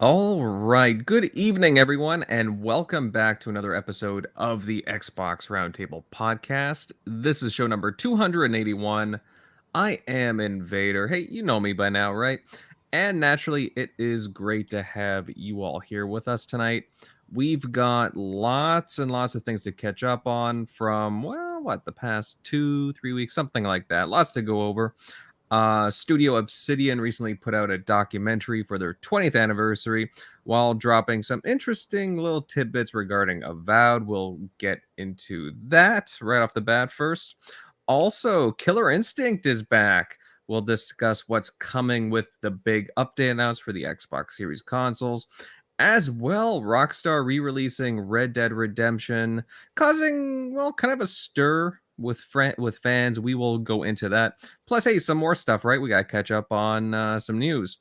All right. Good evening, everyone, and welcome back to another episode of the Xbox Roundtable Podcast. This is show number 281. I am Invader. Hey, you know me by now, right? And naturally, it is great to have you all here with us tonight. We've got lots and lots of things to catch up on from, well, the past 2, 3 weeks, something like that. Lots to go over. Studio Obsidian recently put out a documentary for their 20th anniversary while dropping some interesting little tidbits regarding Avowed. We'll get into that right off the bat first. Also, Killer Instinct is back. We'll discuss what's coming with the big update announced for the Xbox Series consoles. As well, Rockstar re-releasing Red Dead Redemption, causing, well, kind of a stir with fans. We will go into that. Plus, hey, some more stuff, right? We got to catch up on some news.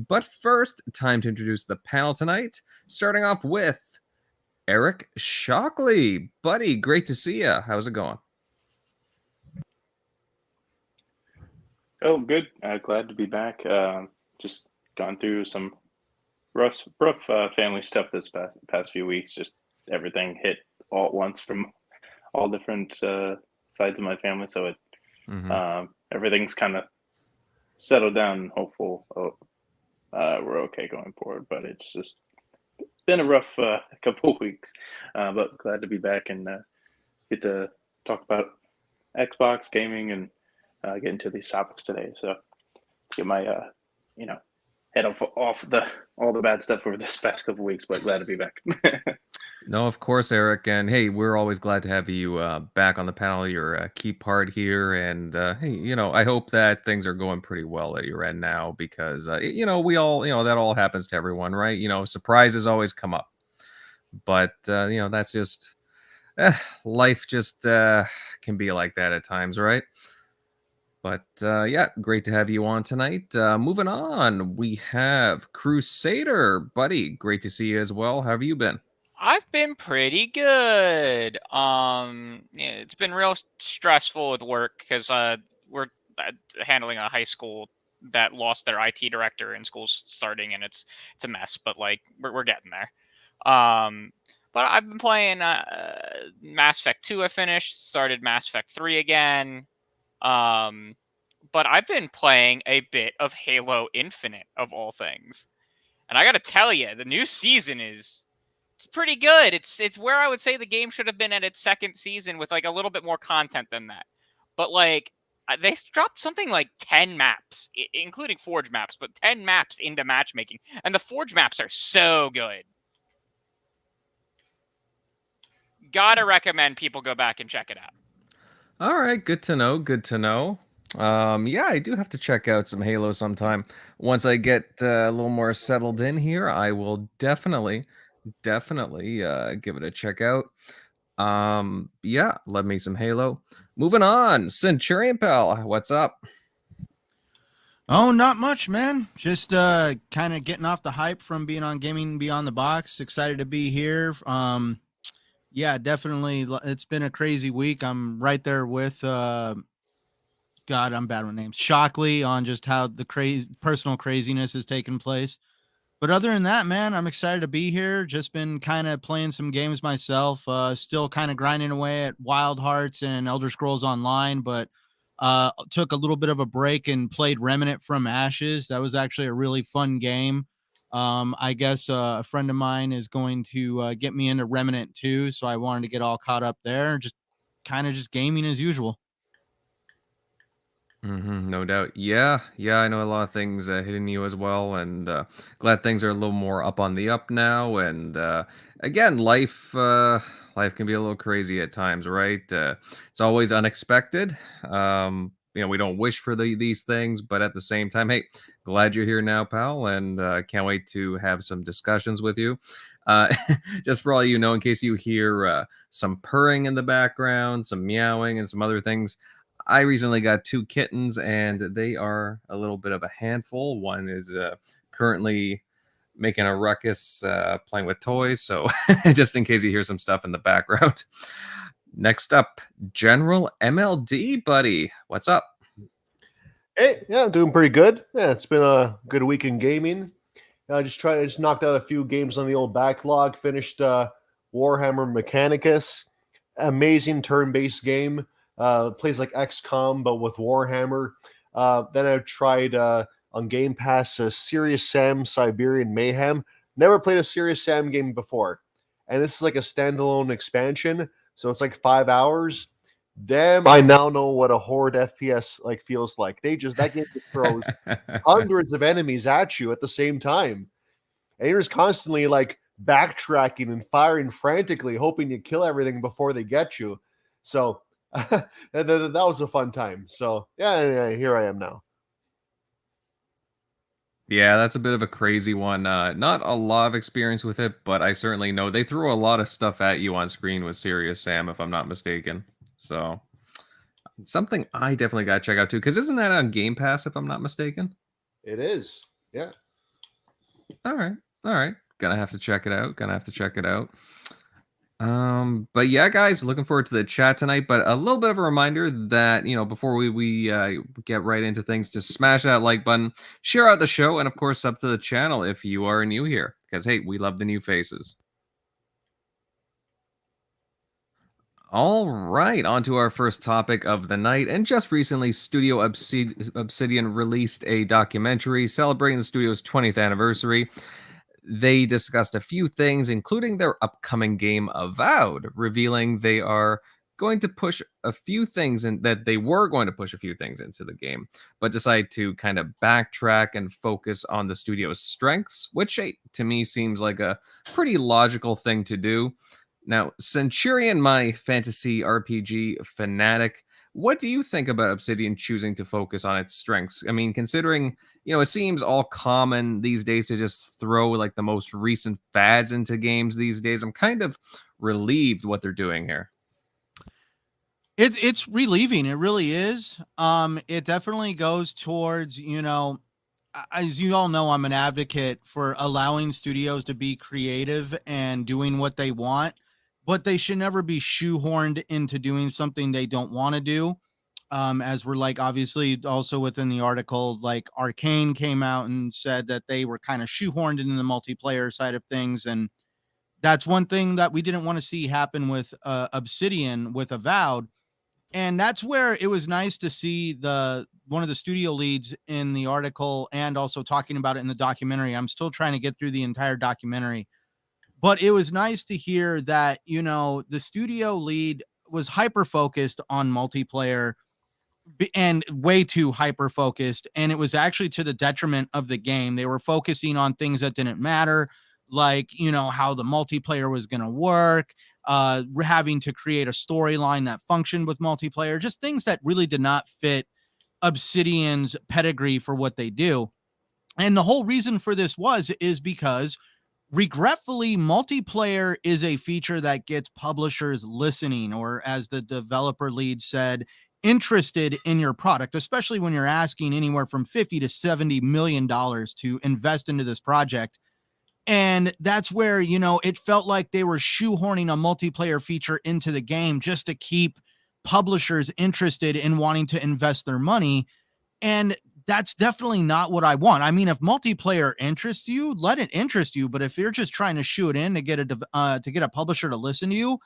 But first, time to introduce the panel tonight. Starting off with Eric Shockley. Buddy, great to see you. How's it going? Oh, good. Glad to be back. Just gone through some rough family stuff this past few weeks. Just everything hit all at once from all different sides of my family. So everything's kind of settled down and hopeful we're okay going forward. But it's just been a rough couple of weeks. But glad to be back and get to talk about Xbox gaming and get into these topics today. So get my head off all the bad stuff over this past couple of weeks, but glad to be back. No, of course, Eric. And hey, we're always glad to have you back on the panel. You're a key part here. And hey, I hope that things are going pretty well at your end now because, we all, that all happens to everyone, right? Surprises always come up. But, that's just life just can be like that at times, right? But yeah, great to have you on tonight. Moving on, we have Crusader. Buddy, great to see you as well. How have you been? I've been pretty good. It's been real stressful with work because we're handling a high school that lost their IT director and school's starting, and it's a mess. But like we're getting there. But I've been playing Mass Effect 2. I finished. Started Mass Effect 3 again. But I've been playing a bit of Halo Infinite of all things, and I got to tell you, the new season it's pretty good. It's where I would say the game should have been at its second season with like a little bit more content than that. But like they dropped something like 10 maps, including Forge maps, but 10 maps into matchmaking, and the Forge maps are so good. Gotta recommend people go back and check it out. All right, good to know. Good to know. Yeah, I do have to check out some Halo sometime. Once I get a little more settled in here, I will definitely give it a check out. Yeah, love me some Halo. Moving on, Centurion Pal, what's up? Oh, not much, man. Just kind of getting off the hype from being on Gaming Beyond the Box. Excited to be here. Yeah, definitely. It's been a crazy week. I'm right there with God, I'm bad with names. Shockley on just how the personal craziness has taken place. But other than that, man, I'm excited to be here. Just been kind of playing some games myself. Still kind of grinding away at Wild Hearts and Elder Scrolls Online, but took a little bit of a break and played Remnant from Ashes. That was actually a really fun game. I guess a friend of mine is going to get me into Remnant 2, so I wanted to get all caught up there. Just kind of just gaming as usual. No doubt. Yeah, I know a lot of things hitting you as well, and glad things are a little more up on the up now. And again, life can be a little crazy at times, right? It's always unexpected. We don't wish for these things, but at the same time, hey, glad you're here now, pal, and can't wait to have some discussions with you. Just for all you know, in case you hear some purring in the background, some meowing, and some other things, I recently got 2 kittens, and they are a little bit of a handful. One is currently making a ruckus playing with toys, so just in case you hear some stuff in the background. Next up, GeneralMLD, buddy. What's up? Hey, yeah, I'm doing pretty good. Yeah, it's been a good week in gaming. I just knocked out a few games on the old backlog. Finished Warhammer Mechanicus, amazing turn-based game. Plays like XCOM but with Warhammer. Then I tried on Game Pass Serious Sam Siberian Mayhem. Never played a Serious Sam game before, and this is like a standalone expansion, so it's like 5 hours. Damn, I now know what a horde FPS like feels like. That game just throws hundreds of enemies at you at the same time, and you're just constantly like backtracking and firing frantically, hoping you kill everything before they get you. So that was a fun time. So yeah, here I am now. Yeah, that's a bit of a crazy one. Not a lot of experience with it, but I certainly know they threw a lot of stuff at you on screen with Serious Sam, if I'm not mistaken. So something I definitely got to check out too, because isn't that on Game Pass, if I'm not mistaken? It is. Yeah. All right. Gonna have to check it out. But yeah, guys, looking forward to the chat tonight. But a little bit of a reminder that, before we get right into things, just smash that like button, share out the show, and of course, sub to the channel if you are new here, because hey, we love the new faces. All right, on to our first topic of the night. And just recently, Studio Obsidian released a documentary celebrating the studio's 20th anniversary. They discussed a few things, including their upcoming game, Avowed, revealing they are going to push a few things into the game, but decided to kind of backtrack and focus on the studio's strengths, which to me seems like a pretty logical thing to do. Now, Centurion, my fantasy RPG fanatic, what do you think about Obsidian choosing to focus on its strengths? I mean, considering, it seems all common these days to just throw like the most recent fads into games these days. I'm kind of relieved what they're doing here. It's relieving. It really is. It definitely goes towards, as you all know, I'm an advocate for allowing studios to be creative and doing what they want, but they should never be shoehorned into doing something they don't want to do. As we're like, obviously also within the article, like Arcane came out and said that they were kind of shoehorned into the multiplayer side of things. And that's one thing that we didn't want to see happen with Obsidian with Avowed. And that's where it was nice to see one of the studio leads in the article and also talking about it in the documentary. I'm still trying to get through the entire documentary, but it was nice to hear that, the studio lead was hyper-focused on multiplayer and way too hyper-focused. And it was actually to the detriment of the game. They were focusing on things that didn't matter, like, how the multiplayer was going to work, having to create a storyline that functioned with multiplayer, just things that really did not fit Obsidian's pedigree for what they do. And the whole reason for this is because regretfully, multiplayer is a feature that gets publishers listening, or as the developer lead said, interested in your product, especially when you're asking anywhere from $50 to $70 million to invest into this project. And that's where, it felt like they were shoehorning a multiplayer feature into the game just to keep publishers interested in wanting to invest their money. And that's definitely not what I want. I mean, if multiplayer interests you, let it interest you. But if you're just trying to shoe it in to get a publisher to listen to you,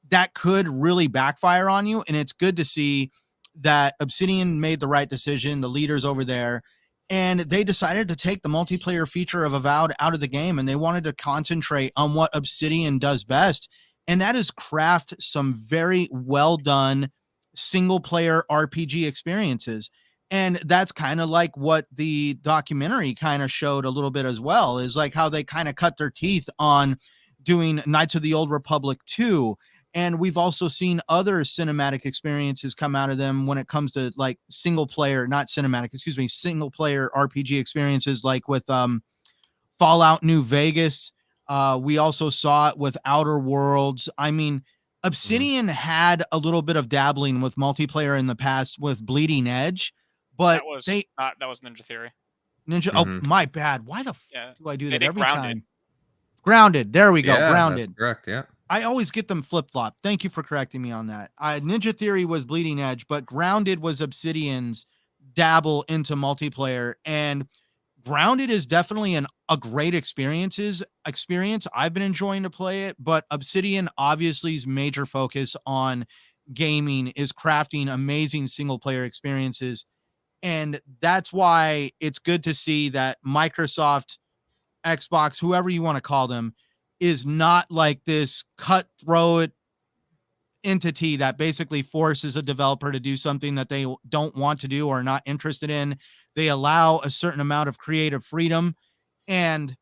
that could really backfire on you. And it's good to see that Obsidian made the right decision, the leaders over there, and they decided to take the multiplayer feature of Avowed out of the game, and they wanted to concentrate on what Obsidian does best, and that is craft some very well done single player RPG experiences. And that's kind of like what the documentary kind of showed a little bit as well, is like how they kind of cut their teeth on doing Knights of the Old Republic 2. And we've also seen other cinematic experiences come out of them when it comes to like single player RPG experiences, like with Fallout New Vegas. We also saw it with Outer Worlds. I mean, Obsidian had a little bit of dabbling with multiplayer in the past with Bleeding Edge, but that was Ninja Theory. Oh, my bad. Why the do I do that every Grounded. time? Grounded. There we go. Yeah, Grounded. That's correct. Yeah. I always get them flip-flop. Thank you for correcting me on that. Ninja Theory was Bleeding Edge, but Grounded was Obsidian's dabble into multiplayer. And Grounded is definitely an a great experience. I've been enjoying to play it, but Obsidian obviously's major focus on gaming is crafting amazing single player experiences. And that's why it's good to see that Microsoft, Xbox, whoever you want to call them, is not like this cutthroat entity that basically forces a developer to do something that they don't want to do or are not interested in. They allow a certain amount of creative freedom, and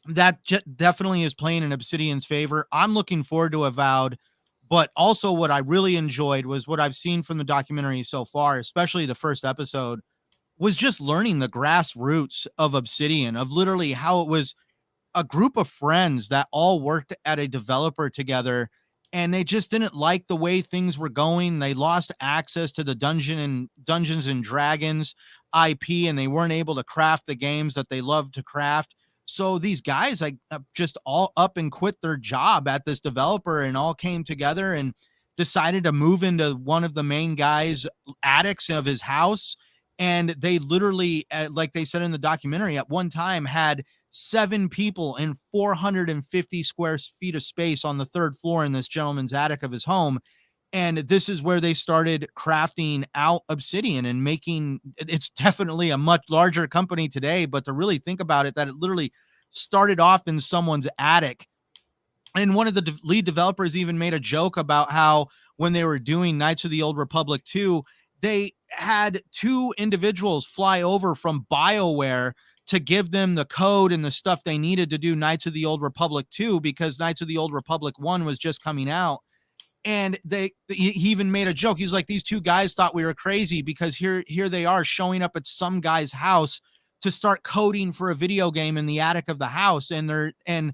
that definitely is playing in Obsidian's favor. I'm looking forward to Avowed, but also what I really enjoyed was what I've seen from the documentary so far, especially the first episode, was just learning the grassroots of Obsidian, of literally how it was a group of friends that all worked at a developer together, and they just didn't like the way things were going. They lost access to the Dungeons and Dragons IP, and they weren't able to craft the games that they loved to craft. So these guys like just all up and quit their job at this developer and all came together and decided to move into one of the main guys' attics of his house. And they literally, like they said in the documentary, at one time had 7 people in 450 square feet of space on the 3rd floor in this gentleman's attic of his home. And this is where they started crafting out Obsidian and making it's definitely a much larger company today. But to really think about it, that it literally started off in someone's attic. And one of the lead developers even made a joke about how when they were doing Knights of the Old Republic 2, they had 2 individuals fly over from BioWare to give them the code and the stuff they needed to do Knights of the Old Republic 2, because Knights of the Old Republic 1 was just coming out. And he even made a joke. He was like, these 2 guys thought we were crazy because here they are showing up at some guy's house to start coding for a video game in the attic of the house. And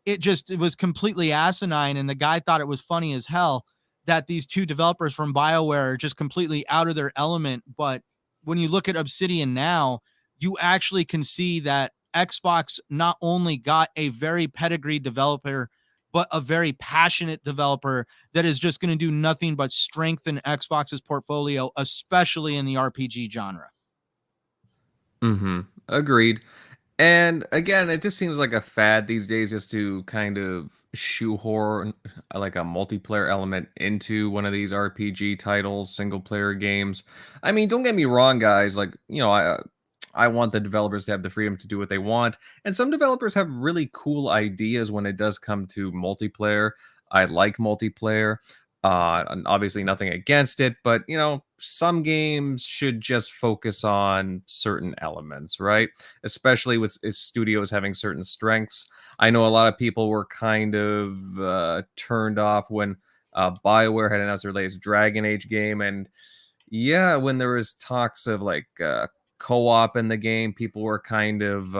it was completely asinine. And the guy thought it was funny as hell that these 2 developers from BioWare are just completely out of their element. But when you look at Obsidian now, you actually can see that Xbox not only got a very pedigreed developer, but a very passionate developer that is just going to do nothing but strengthen Xbox's portfolio, especially in the RPG genre. Agreed. And again, it just seems like a fad these days just to kind of shoehorn like a multiplayer element into one of these RPG titles, single player games. I mean, don't get me wrong, guys. Like, I want the developers to have the freedom to do what they want. And some developers have really cool ideas when it does come to multiplayer. I like multiplayer. And obviously nothing against it, but some games should just focus on certain elements, right? Especially with studios having certain strengths. I know a lot of people were kind of turned off when BioWare had announced their latest Dragon Age game, and yeah, when there was talks of like co-op in the game, people were kind of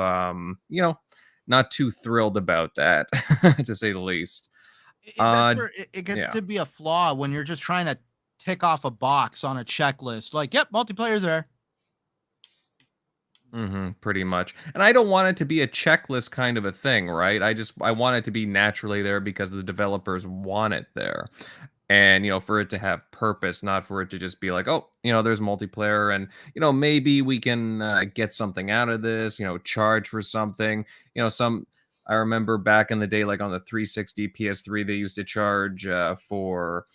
not too thrilled about that, to say the least. That's where it gets to be a flaw when you're just trying to tick off a box on a checklist. Like, yep, multiplayer's there. Pretty much. And I don't want it to be a checklist kind of a thing, right? I want it to be naturally there because the developers want it there. And, for it to have purpose, not for it to just be like, oh, there's multiplayer and, maybe we can get something out of this, charge for something, I remember back in the day, like on the 360 PS3, they used to charge for,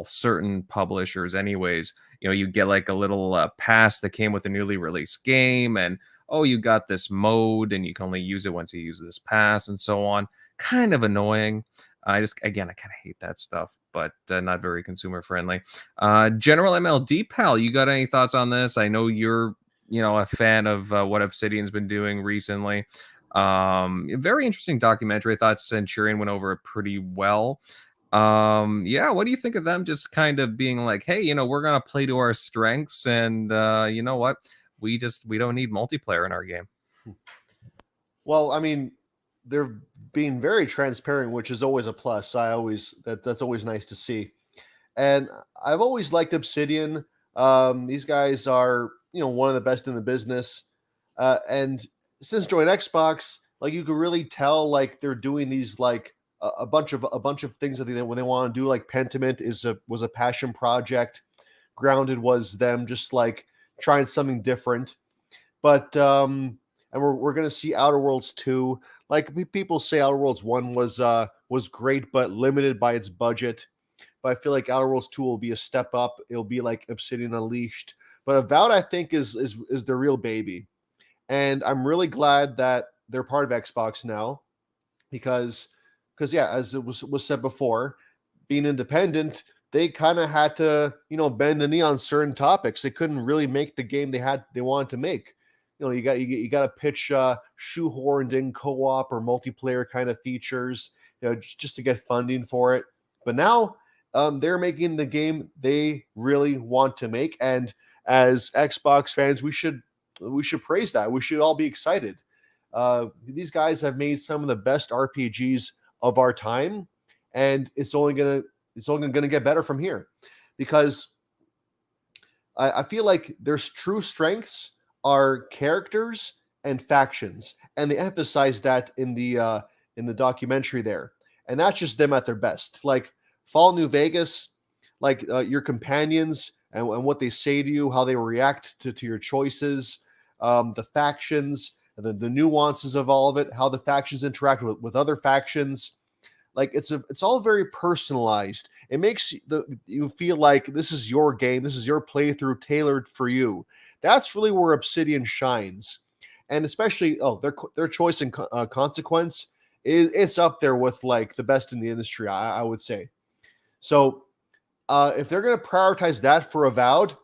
certain publishers anyways. You get like a little pass that came with a newly released game, and, oh, you got this mode and you can only use it once you use this pass and so on. Kind of annoying. I kind of hate that stuff, but not very consumer friendly. GeneralMLD, pal, you got any thoughts on this? I know you're, a fan of what Obsidian's been doing recently. Very interesting documentary. I thought Centurion went over it pretty well. What do you think of them just kind of being like, hey, we're gonna play to our strengths, and you know what, we don't need multiplayer in our game. Well, I mean, they're being very transparent, which is always a plus. That's always nice to see. And I've always liked Obsidian. These guys are, one of the best in the business. And since joining Xbox, like, you can really tell, like, they're doing these like a bunch of things that when they want to do. Like Pentiment was a passion project. Grounded was them just like trying something different. But and we're going to see Outer Worlds 2. Like people say, Outer Worlds 1 was great but limited by its budget. But I feel like Outer Worlds 2 will be a step up. It'll be like Obsidian Unleashed. But Avowed, I think, is the real baby. And I'm really glad that they're part of Xbox now, because yeah, as it was said before, being independent, they kind of had to, bend the knee on certain topics. They couldn't really make the game they wanted to make. You got to pitch shoehorned in co-op or multiplayer kind of features, just to get funding for it. But now they're making the game they really want to make, and as Xbox fans, we should praise that. We should all be excited. These guys have made some of the best RPGs of our time, and it's only gonna get better from here, because I feel like their true strengths are characters and factions, and they emphasize that in the documentary there, and that's just them at their best. Like Fallout New Vegas, like your companions and what they say to you, how they react to your choices, the factions, the nuances of all of it, how the factions interact with other factions. Like it's all very personalized. It makes you feel like this is your game, this is your playthrough tailored for you. That's really where Obsidian shines, and especially their choice and consequence it's up there with like the best in the industry, I would say. So if they're going to prioritize that for Avowed,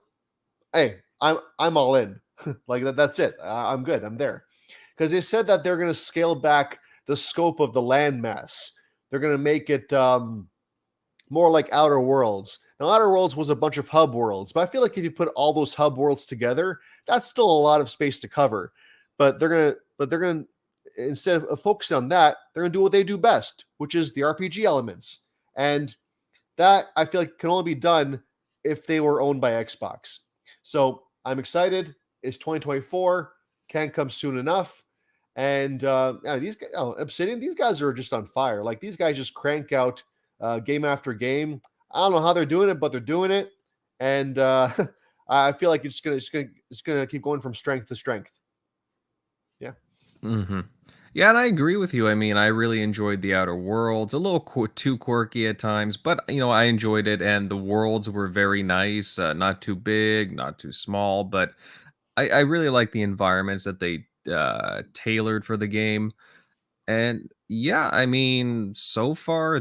hey, I'm all in. Like that's it. I'm good. I'm there, because they said that they're going to scale back the scope of the landmass. They're going to make it more like Outer Worlds. Now, Outer Worlds was a bunch of hub worlds, but I feel like if you put all those hub worlds together, that's still a lot of space to cover. But they're gonna instead of focusing on that, they're gonna do what they do best, which is the RPG elements. And that I feel like can only be done if they were owned by Xbox. So I'm excited. It's 2024. Can't come soon enough. And these guys, Obsidian, these guys are just on fire. Like these guys just crank out game after game. I don't know how they're doing it, but they're doing it. And I feel like it's gonna keep going from strength to strength. Yeah. Mm-hmm. Yeah, and I agree with you. I mean, I really enjoyed the Outer Worlds. A little too quirky at times, but I enjoyed it, and the worlds were very nice. Not too big, not too small, but I really like the environments that they tailored for the game. And yeah, I mean, so far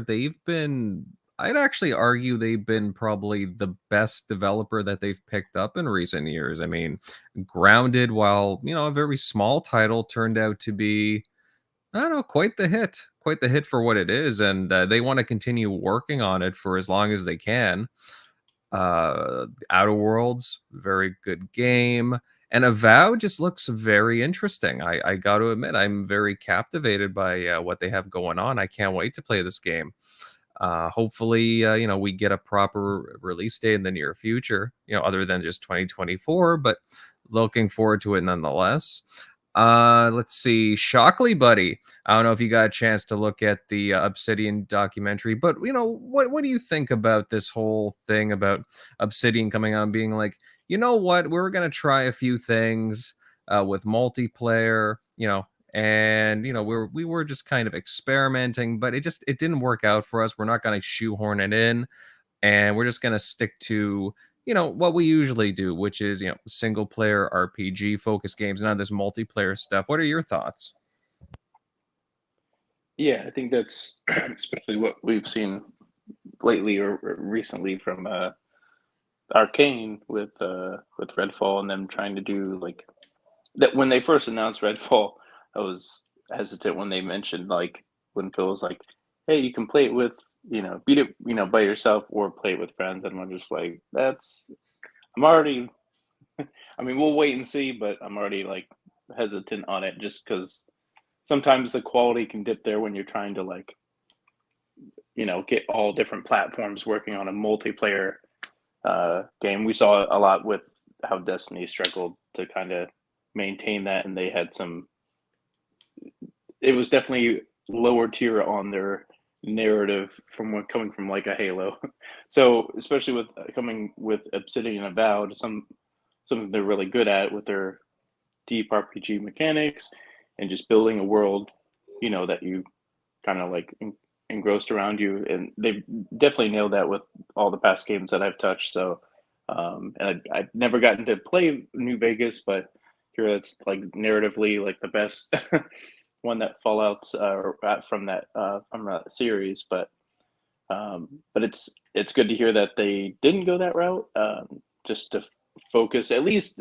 I'd actually argue they've been probably the best developer that they've picked up in recent years. I mean, Grounded, while, a very small title, turned out to be, I don't know, quite the hit for what it is. And they want to continue working on it for as long as they can. Outer Worlds, very good game. And Avowed just looks very interesting. I got to admit, I'm very captivated by what they have going on. I can't wait to play this game. Hopefully, we get a proper release date in the near future, other than just 2024, but looking forward to it nonetheless. Let's see, Shockley Buddy. I don't know if you got a chance to look at the Obsidian documentary, but what do you think about this whole thing about Obsidian coming on being like, you know what, we're gonna try a few things with multiplayer, and we were just kind of experimenting, but it didn't work out for us. We're not gonna shoehorn it in, and we're just gonna stick to what we usually do, which is single player RPG focused games, none of this multiplayer stuff. What are your thoughts? Yeah, I think that's especially what we've seen lately or recently from Arcane with Redfall, and them trying to do like that. When they first announced Redfall, I was hesitant when they mentioned, like, when Phil was like, "Hey, you can play it with beat it by yourself or play it with friends," and I'm just like, I'm already. I mean, we'll wait and see, but I'm already like hesitant on it, just because sometimes the quality can dip there when you're trying to like get all different platforms working on a multiplayer game. We saw a lot with how Destiny struggled to kind of maintain that, and they had it was definitely lower tier on their narrative coming from like a Halo. So especially coming with Obsidian Avowed, something they're really good at with their deep RPG mechanics and just building a world, that you kind of like engrossed around you. And they've definitely nailed that with all the past games that I've touched. So, and I've never gotten to play New Vegas, but here it's like narratively like the best one that Fallout's from that series. But it's good to hear that they didn't go that route. Just to focus, at least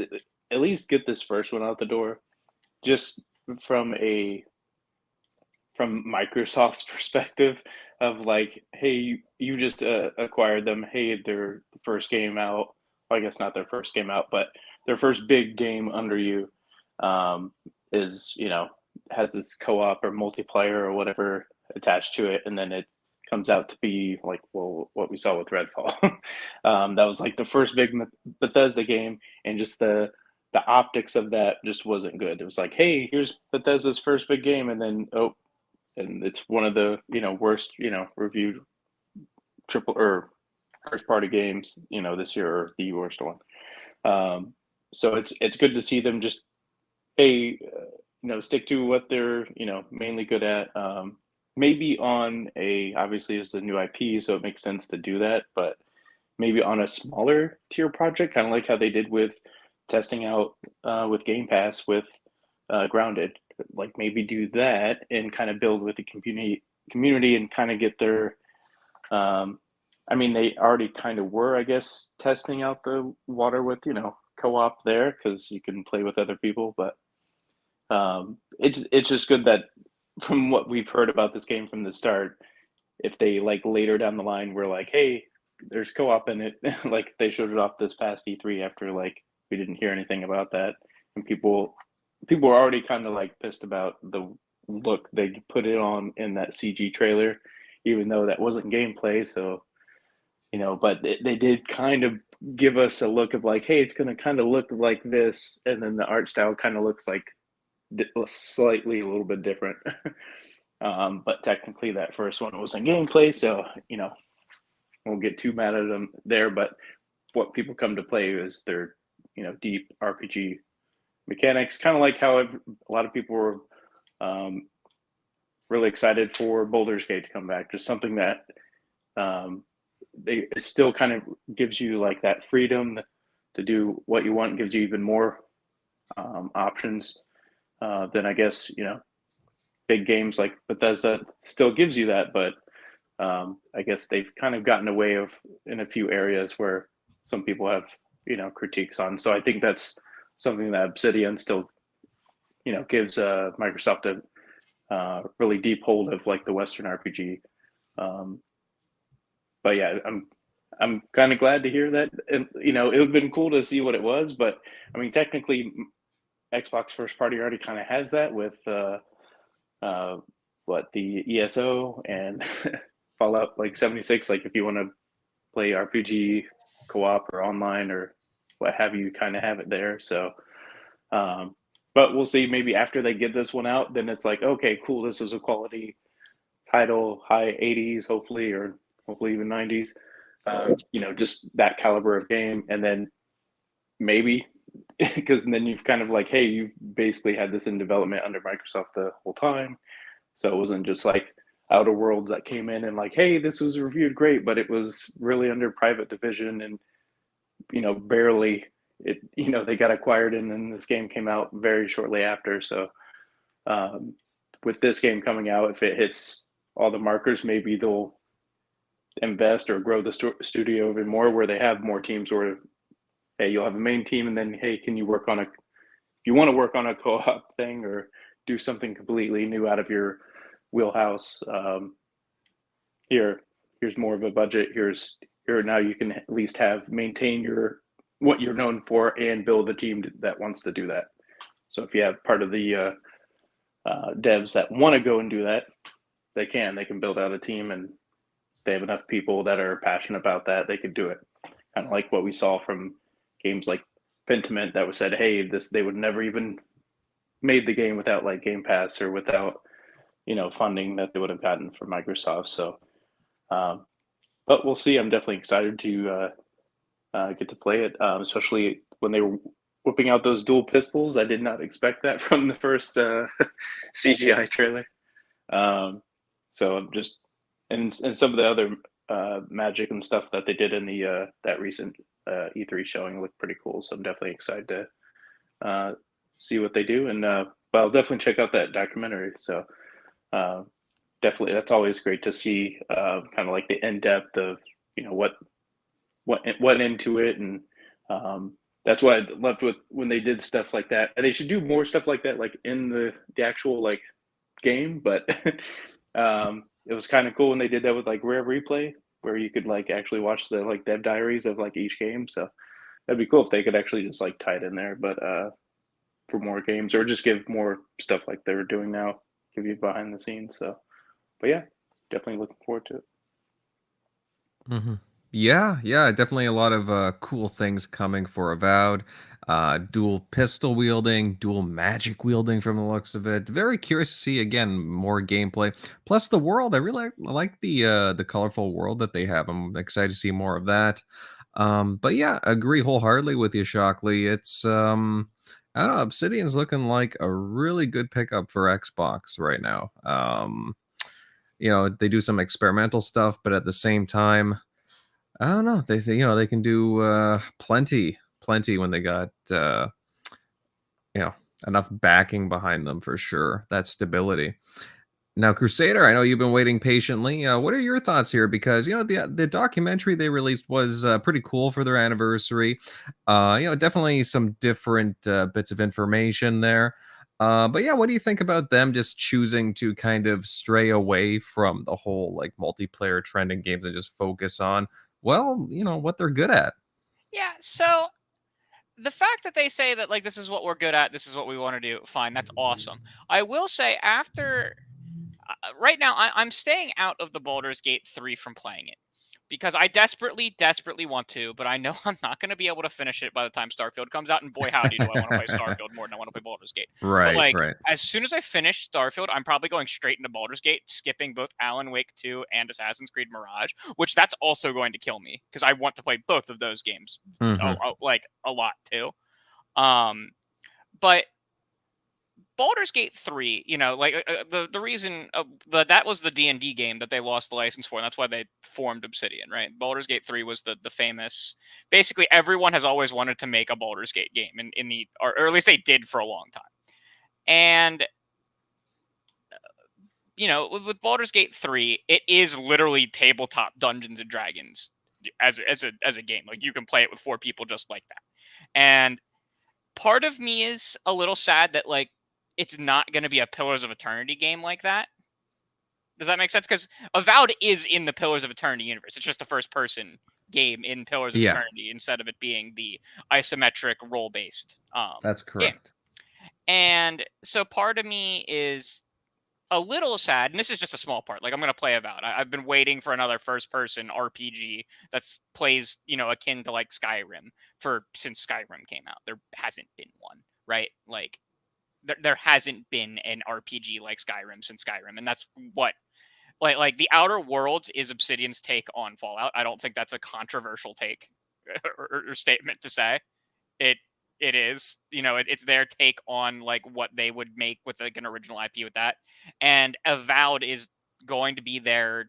get this first one out the door, just from Microsoft's perspective of like, hey, you just acquired them. Hey, their first game out. Well, I guess not their first game out, but their first big game under you is, has this co-op or multiplayer or whatever attached to it, and then it comes out to be like, well, what we saw with Redfall. That was like the first big Bethesda game, and just the optics of that just wasn't good. It was like, hey, here's Bethesda's first big game, and then and it's one of the worst reviewed triple or first party games this year, or the worst one. So it's good to see them just stick to what they're mainly good at. Maybe on obviously it's a new IP, so it makes sense to do that, but maybe on a smaller tier project, kind of like how they did with testing out with Game Pass with Grounded. Like maybe do that and kind of build with the community and kind of get their they already kind of were, I guess, testing out the water with co-op there, because you can play with other people. But it's just good that from what we've heard about this game from the start, if they like later down the line were like, hey, there's co-op in it, like they showed it off this past E3 after like we didn't hear anything about that, and people were already kind of like pissed about the look they put it on in that CG trailer, even though that wasn't gameplay. So, but they did kind of give us a look of like, hey, it's going to kind of look like this. And then the art style kind of looks like slightly a little bit different. But technically that first one was in gameplay. So, won't get too mad at them there. But what people come to play is their, deep RPG mechanics, kind of like how a lot of people were really excited for Baldur's Gate to come back. Just something that it still kind of gives you like that freedom to do what you want, gives you even more options than I guess big games like Bethesda still gives you that, but I guess they've kind of gotten away in a few areas where some people have critiques on. So I think that's something that Obsidian still gives Microsoft a really deep hold of like the Western RPG. But yeah, I'm kind of glad to hear that. And it would have been cool to see what it was, but I mean, technically Xbox first party already kind of has that with the ESO and Fallout like 76. Like if you want to play RPG co-op or online or what have you, kind of have it there. So but we'll see, maybe after they get this one out, then it's like, okay, cool, this is a quality title, high 80s hopefully, or hopefully even 90s, just that caliber of game. And then maybe because then you've kind of like, hey, you've basically had this in development under Microsoft the whole time, so it wasn't just like Outer Worlds that came in and like, hey, this was reviewed great, but it was really under private division and barely it they got acquired, and then this game came out very shortly after. So with this game coming out, if it hits all the markers, maybe they'll invest or grow the studio even more, where they have more teams, or hey, you'll have a main team, and then hey, can you work on if you want to work on a co-op thing or do something completely new out of your wheelhouse, here's more of a budget, here now you can at least maintain what you're known for and build a team that wants to do that. So if you have part of the devs that want to go and do that, they can build out a team, and they have enough people that are passionate about that, they could do it. Kind of like what we saw from games like Pentiment that was said, hey, they would never even made the game without like Game Pass or without funding that they would have gotten from Microsoft. So but we'll see. I'm definitely excited to get to play it, especially when they whipping out those dual pistols. I did not expect that from the first CGI trailer. So I'm just and some of the other magic and stuff that they did in the that recent E3 showing looked pretty cool. So I'm definitely excited to see what they do, and but I'll definitely check out that documentary. So definitely, that's always great to see, kind of like the in depth of what went into it, and that's what I loved with when they did stuff like that. And they should do more stuff like that, like in the actual like game. But it was kind of cool when they did that with like Rare Replay, where you could like actually watch the like dev diaries of like each game. So that'd be cool if they could actually just like tie it in there, but for more games, or just give more stuff like they're doing now, give you behind the scenes. So, but yeah, definitely looking forward to it. Mm-hmm. Yeah, definitely a lot of cool things coming for Avowed. Dual pistol wielding, dual magic wielding from the looks of it. Very curious to see again more gameplay. Plus the world, I really like the colorful world that they have. I'm excited to see more of that. But yeah, agree wholeheartedly with you, Shockley. It's I don't know, Obsidian's looking like a really good pickup for Xbox right now. They do some experimental stuff, but at the same time, I don't know. They can do plenty when they got enough backing behind them for sure. That stability. Now, Crusader, I know you've been waiting patiently. What are your thoughts here? Because the documentary they released was pretty cool for their anniversary. Definitely some different bits of information there. But yeah, what do you think about them just choosing to kind of stray away from the whole like multiplayer trend in games and just focus on, well, what they're good at? Yeah, so the fact that they say that like this is what we're good at, this is what we want to do, fine, that's awesome. I will say after right now, I'm staying out of the Baldur's Gate 3 from playing it because I desperately want to, but I know I'm not going to be able to finish it by the time Starfield comes out. And boy, howdy, do I want to play Starfield more than I want to play Baldur's Gate. But like, as soon as I finish Starfield, I'm probably going straight into Baldur's Gate, skipping both Alan Wake 2 and Assassin's Creed Mirage, which that's also going to kill me because I want to play both of those games like a lot too. But Baldur's Gate 3, the reason that was the D&D game that they lost the license for, and that's why they formed Obsidian, right? Baldur's Gate 3 was the famous. Basically, everyone has always wanted to make a Baldur's Gate game or at least they did for a long time. And with Baldur's Gate 3, it is literally tabletop Dungeons and Dragons as a game. Like you can play it with 4 people just like that. And part of me is a little sad that like it's not going to be a Pillars of Eternity game like that. Does that make sense? Because Avowed is in the Pillars of Eternity universe. It's just a first-person game in Pillars of Eternity instead of it being the isometric role-based That's correct. game. And so part of me is a little sad, and this is just a small part. Like I'm going to play Avowed. I've been waiting for another first-person RPG that plays, akin to like Skyrim since Skyrim came out. There hasn't been one, right? Like there hasn't been an RPG like Skyrim since Skyrim, and that's what like the Outer Worlds is Obsidian's take on Fallout. I don't think that's a controversial take or statement to say. It is, it's their take on like what they would make with like an original IP with that, and Avowed is going to be their,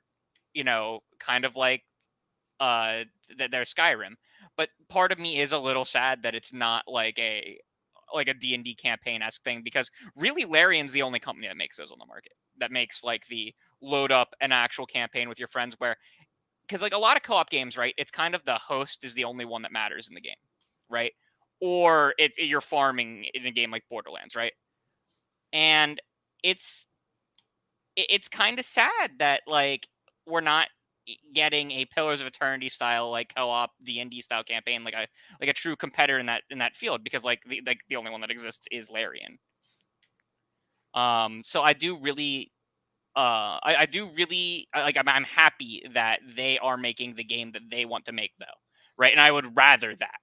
kind of like their Skyrim. But part of me is a little sad that it's not like a D&D campaign-esque thing, because really Larian's the only company that makes those on the market, that makes like the load up an actual campaign with your friends, because like a lot of co-op games, right, it's kind of the host is the only one that matters in the game, right? Or you're farming in a game like Borderlands, right? And it's kind of sad that like we're not getting a Pillars of Eternity style like co-op D&D style campaign, like a true competitor in that field, because like the only one that exists is Larian. So I do really I do really like I'm happy that they are making the game that they want to make, though, right? And I would rather that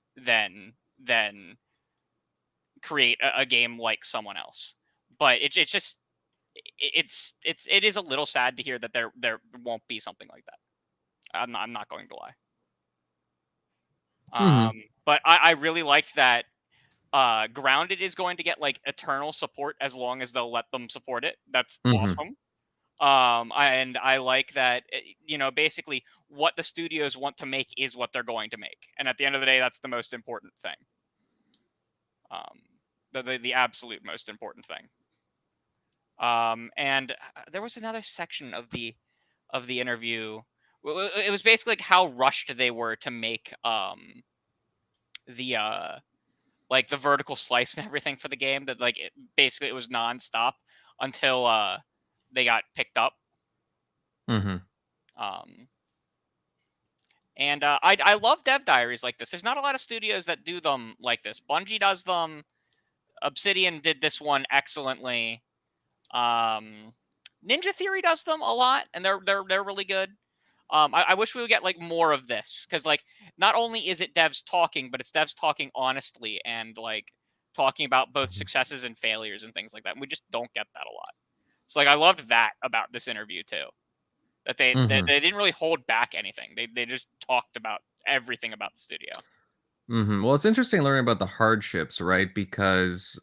than create a game like someone else. But it is a little sad to hear that there won't be something like that. I'm not going to lie. But I really like that Grounded is going to get like eternal support as long as they'll let them support it. That's Mhm. awesome. And I like that, basically what the studios want to make is what they're going to make. And at the end of the day, that's the most important thing. The absolute most important thing. And there was another section of the interview. It was basically like how rushed they were to make the like the vertical slice and everything for the game. That like basically it was nonstop until they got picked up. Mhm. And I love dev diaries like this. There's not a lot of studios that do them like this. Bungie does them. Obsidian did this one excellently. Ninja Theory does them a lot, and they're really good. I wish we would get like more of this, because like not only is it devs talking, but it's devs talking honestly and like talking about both successes and failures and things like that. And we just don't get that a lot. So like I loved that about this interview too. That they didn't really hold back anything. They just talked about everything about the studio. Well, it's interesting learning about the hardships, right? Because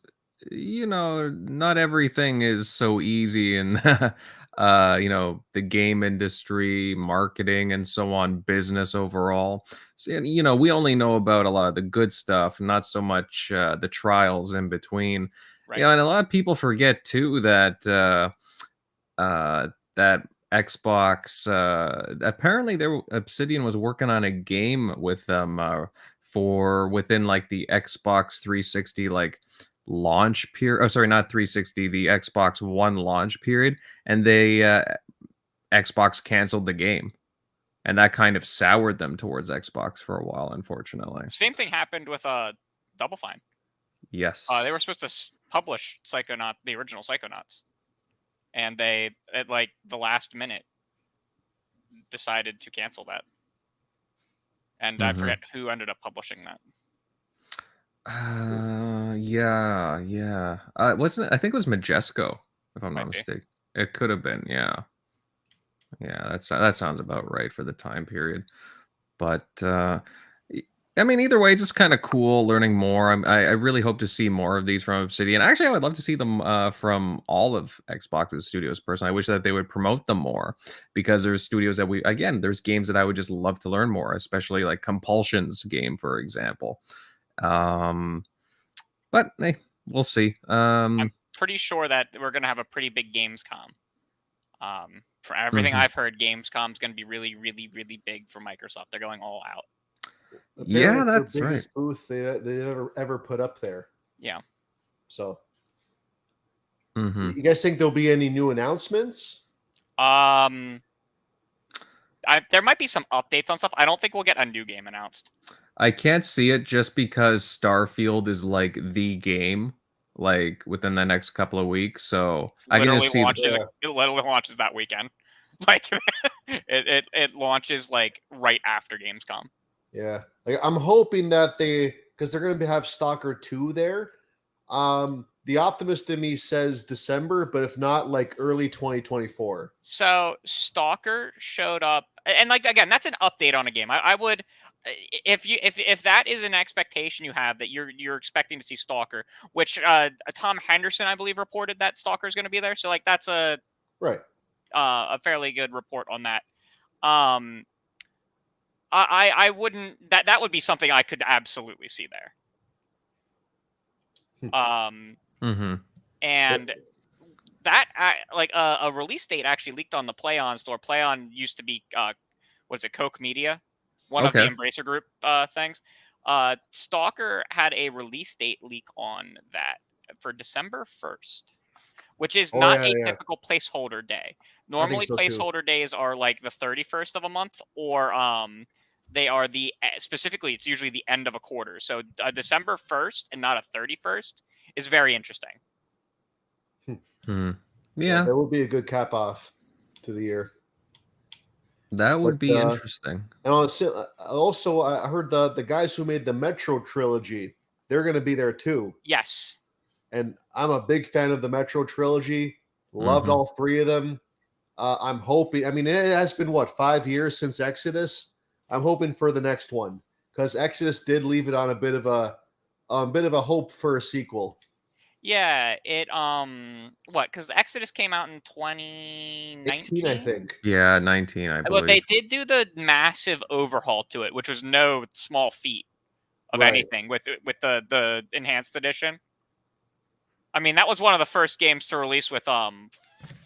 not everything is so easy in the game industry, marketing, and so on, business overall. So, we only know about a lot of the good stuff, not so much the trials in between. Right. And a lot of people forget too that that Xbox apparently Obsidian was working on a game with them for within like the Xbox 360 like launch period. Oh, sorry, not 360, the Xbox One launch period, and they Xbox canceled the game, and that kind of soured them towards Xbox for a while, unfortunately. Same thing happened with Double Fine. Yes. They were supposed to publish Psychonaut, the original Psychonauts, and they at like the last minute decided to cancel that. And I forget who ended up publishing that. Yeah. Wasn't it? I think it was Majesco, if I'm not mistaken. It could have been, yeah. Yeah, that sounds about right for the time period. But I mean, either way, just kind of cool learning more. I really hope to see more of these from Obsidian. Actually, I would love to see them from all of Xbox's studios. Personally, I wish that they would promote them more, because there's studios that there's games that I would just love to learn more, especially like Compulsion's game, for example. But hey, we'll see. I'm pretty sure that we're gonna have a pretty big Gamescom. For everything I've heard, Gamescom's gonna be really, really, really big for Microsoft. They're going all out. Apparently yeah, it's that's their right. biggest booth they ever put up there. Yeah. So, you guys think there'll be any new announcements? There might be some updates on stuff. I don't think we'll get a new game announced. I can't see it just because Starfield is like the game, like within the next couple of weeks. So I can just see it literally launches that weekend. Like it launches like right after Gamescom. Yeah, like, I'm hoping that because they're going to have Stalker 2 there. The optimist in me says December, but if not, like early 2024. So Stalker showed up, and like again, that's an update on a game. I would, if that is an expectation you have, that you're expecting to see Stalker, which Tom Henderson, I believe, reported that Stalker is going to be there. So like that's a fairly good report on that. I wouldn't, that would be something I could absolutely see there. And that like a release date actually leaked on the PlayOn store. PlayOn used to be Koch Media, one of the Embracer Group things. Stalker had a release date leak on that for December 1st, which is not a typical placeholder day. Normally placeholder days are like the 31st of a month, or they are specifically it's usually the end of a quarter. So December 1st and not a 31st is very interesting. Yeah, that would be a good cap off to the year. That would be interesting. And also, I heard the guys who made the Metro trilogy, they're going to be there too. Yes. And I'm a big fan of the Metro trilogy. Loved all three of them. I'm hoping. I mean, it has been 5 years since Exodus. I'm hoping for the next one, because Exodus did leave it on a bit of a bit of a hope for a sequel. Yeah, it what? Because Exodus came out in 2019, 18, I think. Yeah, 19, I Well, they believe. did do the massive overhaul to it, which was no small feat of Right. anything with the enhanced edition. I mean, that was one of the first games to release with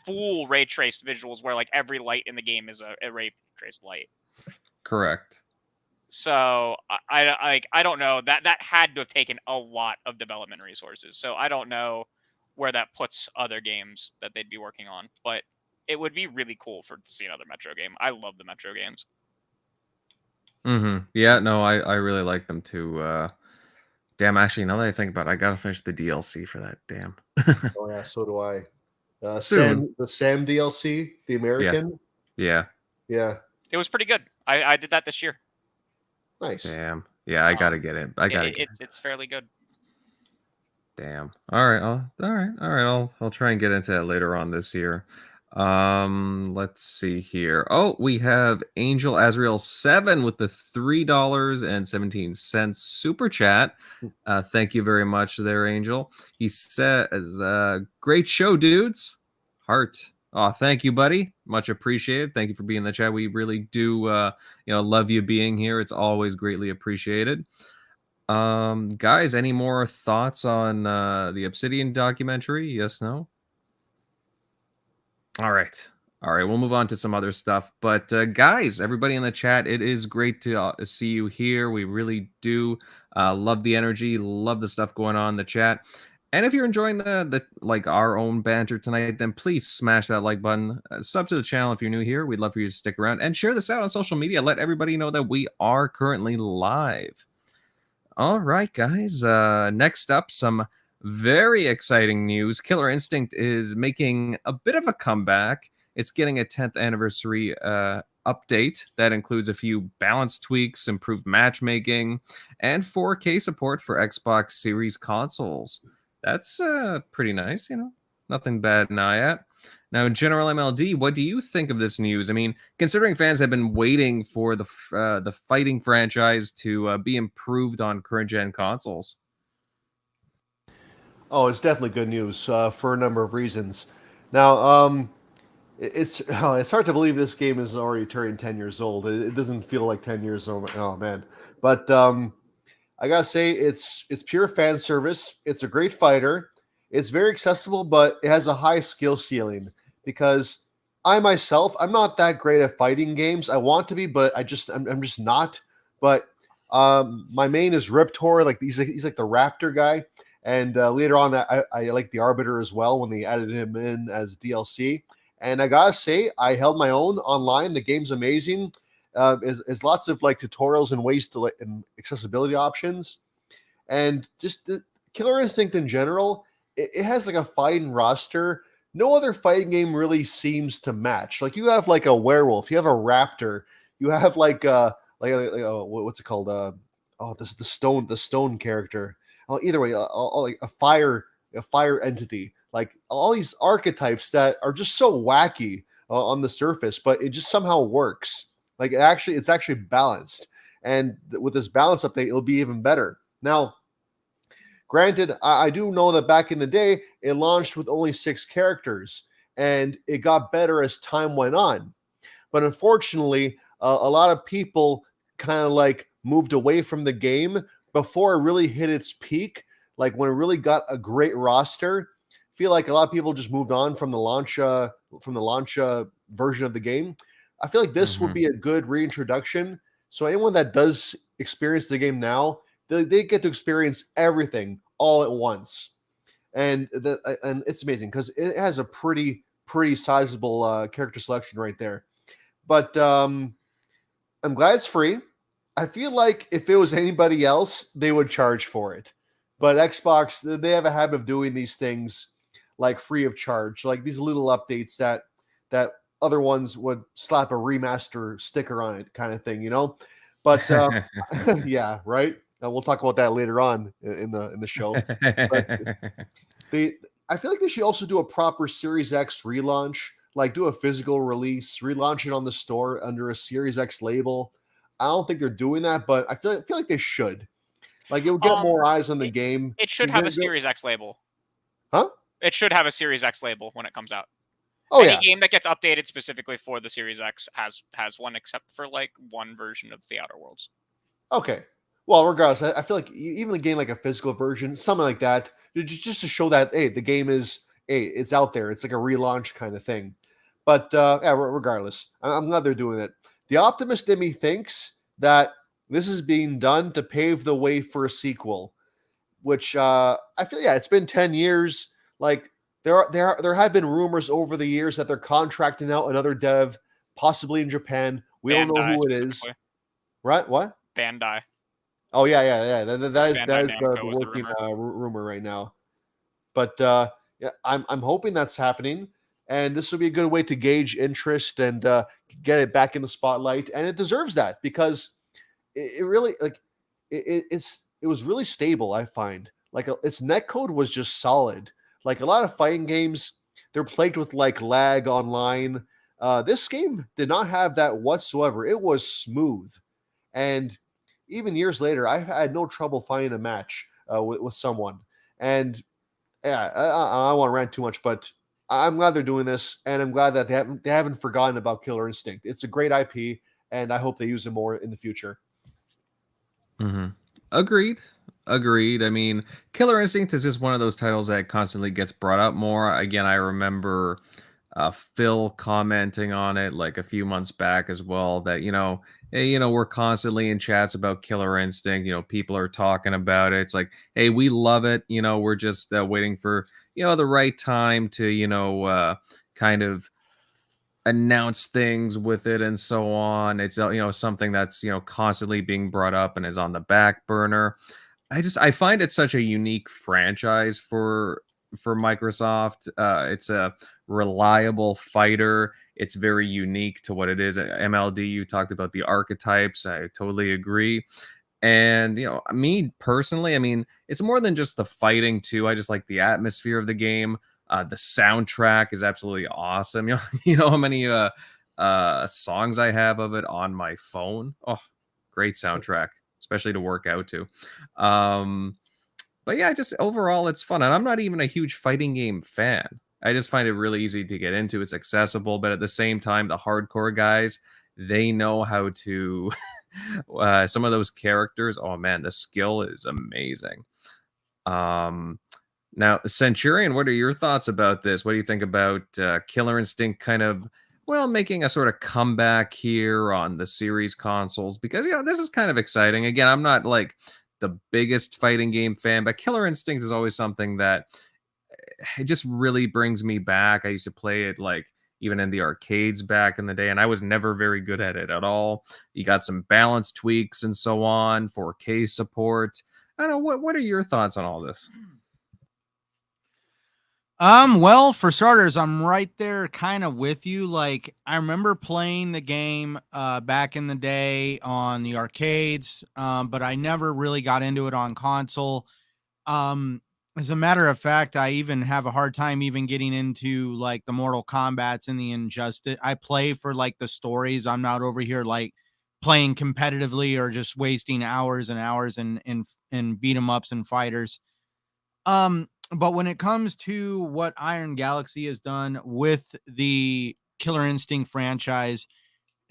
full ray traced visuals, where like every light in the game is a ray traced light. Correct. So I don't know, that had to have taken a lot of development resources. So I don't know where that puts other games that they'd be working on, but it would be really cool to see another Metro game. I love the Metro games. Yeah, no, I really like them too. Damn, actually, now that I think about it, I gotta finish the DLC for that. Damn. Oh yeah, so do I. Soon. The Sam DLC, the American. Yeah. Yeah. It was pretty good. I did that this year. Nice. Damn. Yeah, I gotta get it. It's fairly good. Damn. All right. I'll try and get into that later on this year. Let's see here. Oh, we have Angel Azrael 7 with the $3.17 super chat. Thank you very much there, Angel. He says, great show, dudes. Heart. Oh, thank you, buddy. Much appreciated. Thank you for being in the chat. We really do love you being here. It's always greatly appreciated. Guys, any more thoughts on the Obsidian documentary? Yes, no? All right. We'll move on to some other stuff. But guys, everybody in the chat, it is great to see you here. We really do love the energy, love the stuff going on in the chat. And if you're enjoying the like our own banter tonight, then please smash that like button. Sub to the channel if you're new here. We'd love for you to stick around and share this out on social media. Let everybody know that we are currently live. All right, guys. Next up, some very exciting news. Killer Instinct is making a bit of a comeback. It's getting a 10th anniversary update that includes a few balance tweaks, improved matchmaking, and 4K support for Xbox Series consoles. That's pretty nice, nothing bad to eye at. Now, GeneralMLD, what do you think of this news? I mean, considering fans have been waiting for the fighting franchise to be improved on current-gen consoles. Oh, it's definitely good news for a number of reasons. Now, it's hard to believe this game is already turning 10 years old. It doesn't feel like 10 years old. Oh, man. But I gotta say, it's pure fan service. It's a great fighter. It's very accessible, but it has a high skill ceiling because I'm not that great at fighting games. I want to be, but I'm just not. But my main is Riptor. Like he's like the Raptor guy. And later on, I like the Arbiter as well when they added him in as DLC. And I gotta say, I held my own online. The game's amazing. There's lots of like tutorials and ways to and accessibility options, and just the Killer Instinct in general. It has like a fighting roster. No other fighting game really seems to match. Like you have like a werewolf, you have a raptor, you have like what's it called? The stone character. Either way, like a fire entity. Like all these archetypes that are just so wacky on the surface, but it just somehow works. Like it's actually balanced, and with this balance update, it'll be even better. Now, granted, I do know that back in the day, it launched with only 6 characters, and it got better as time went on. But unfortunately, a lot of people kind of like moved away from the game before it really hit its peak. Like when it really got a great roster, I feel like a lot of people just moved on from the launch version of the game. I feel like this would be a good reintroduction. So anyone that does experience the game now, they get to experience everything all at once, and it's amazing because it has a pretty sizable character selection right there. But I'm glad it's free. I feel like if it was anybody else, they would charge for it. But Xbox, they have a habit of doing these things like free of charge, like these little updates that other ones would slap a remaster sticker on it, kind of thing, But yeah, right. We'll talk about that later on in the show. But I feel like they should also do a proper Series X relaunch, like do a physical release, relaunch it on the store under a Series X label. I don't think they're doing that, but I feel like they should. Like it would get more eyes on the game. It should have a Series X label. Huh? It should have a Series X label when it comes out. Oh, Any yeah. game that gets updated specifically for the Series X has one, except for like one version of the Outer Worlds. Okay. Well, regardless, I feel like even a game like a physical version, something like that, just to show that, hey, the game is, hey, it's out there. It's like a relaunch kind of thing. But yeah, regardless, I'm glad they're doing it. The optimist in me thinks that this is being done to pave the way for a sequel, which I feel, yeah, it's been 10 years. Like there have been rumors over the years that they're contracting out another dev, possibly in Japan. We don't know who it is. Right? What? Bandai. Oh yeah. That is the Namco was the working rumor. rumor right now. But yeah, I'm hoping that's happening, and this will be a good way to gauge interest and get it back in the spotlight. And it deserves that because it really like it was really stable. I find like its netcode was just solid. Like a lot of fighting games, they're plagued with like lag online. This game did not have that whatsoever. It was smooth, and even years later, I had no trouble finding a match with someone. And yeah, I don't want to rant too much, but I'm glad they're doing this, and I'm glad that they haven't forgotten about Killer Instinct. It's a great IP, and I hope they use it more in the future. Mm-hmm. Agreed. I mean, Killer Instinct is just one of those titles that constantly gets brought up more. Again, I remember Phil commenting on it like a few months back as well, that, hey, we're constantly in chats about Killer Instinct. People are talking about it. It's like, hey, we love it. We're just waiting for, the right time to, kind of announce things with it and so on. It's, something that's, constantly being brought up and is on the back burner. I find it such a unique franchise for Microsoft. It's a reliable fighter. It's very unique to what it is. MLD, you talked about the archetypes. I totally agree. And me personally, I mean, it's more than just the fighting too. I just like the atmosphere of the game. The soundtrack is absolutely awesome. You know how many songs I have of it on my phone. Oh, great soundtrack, especially to work out to. But yeah, just overall, it's fun. And I'm not even a huge fighting game fan. I just find it really easy to get into. It's accessible, but at the same time, the hardcore guys, they know how to. Some of those characters, oh man, the skill is amazing. Now, Centurion, what are your thoughts about this? What do you think about Killer Instinct kind of, making a sort of comeback here on the series consoles? Because, this is kind of exciting. Again, I'm not like the biggest fighting game fan, but Killer Instinct is always something that it just really brings me back. I used to play it like even in the arcades back in the day, and I was never very good at it at all. You got some balance tweaks and so on, 4K support. I don't know, what are your thoughts on all this? Well, for starters, I'm right there kind of with you. Like, I remember playing the game back in the day on the arcades, but I never really got into it on console. As a matter of fact, I even have a hard time even getting into like the Mortal Kombats and the Injustice. I play for like the stories. I'm not over here like playing competitively or just wasting hours and hours in beat 'em ups and fighters. But when it comes to what Iron Galaxy has done with the Killer Instinct franchise,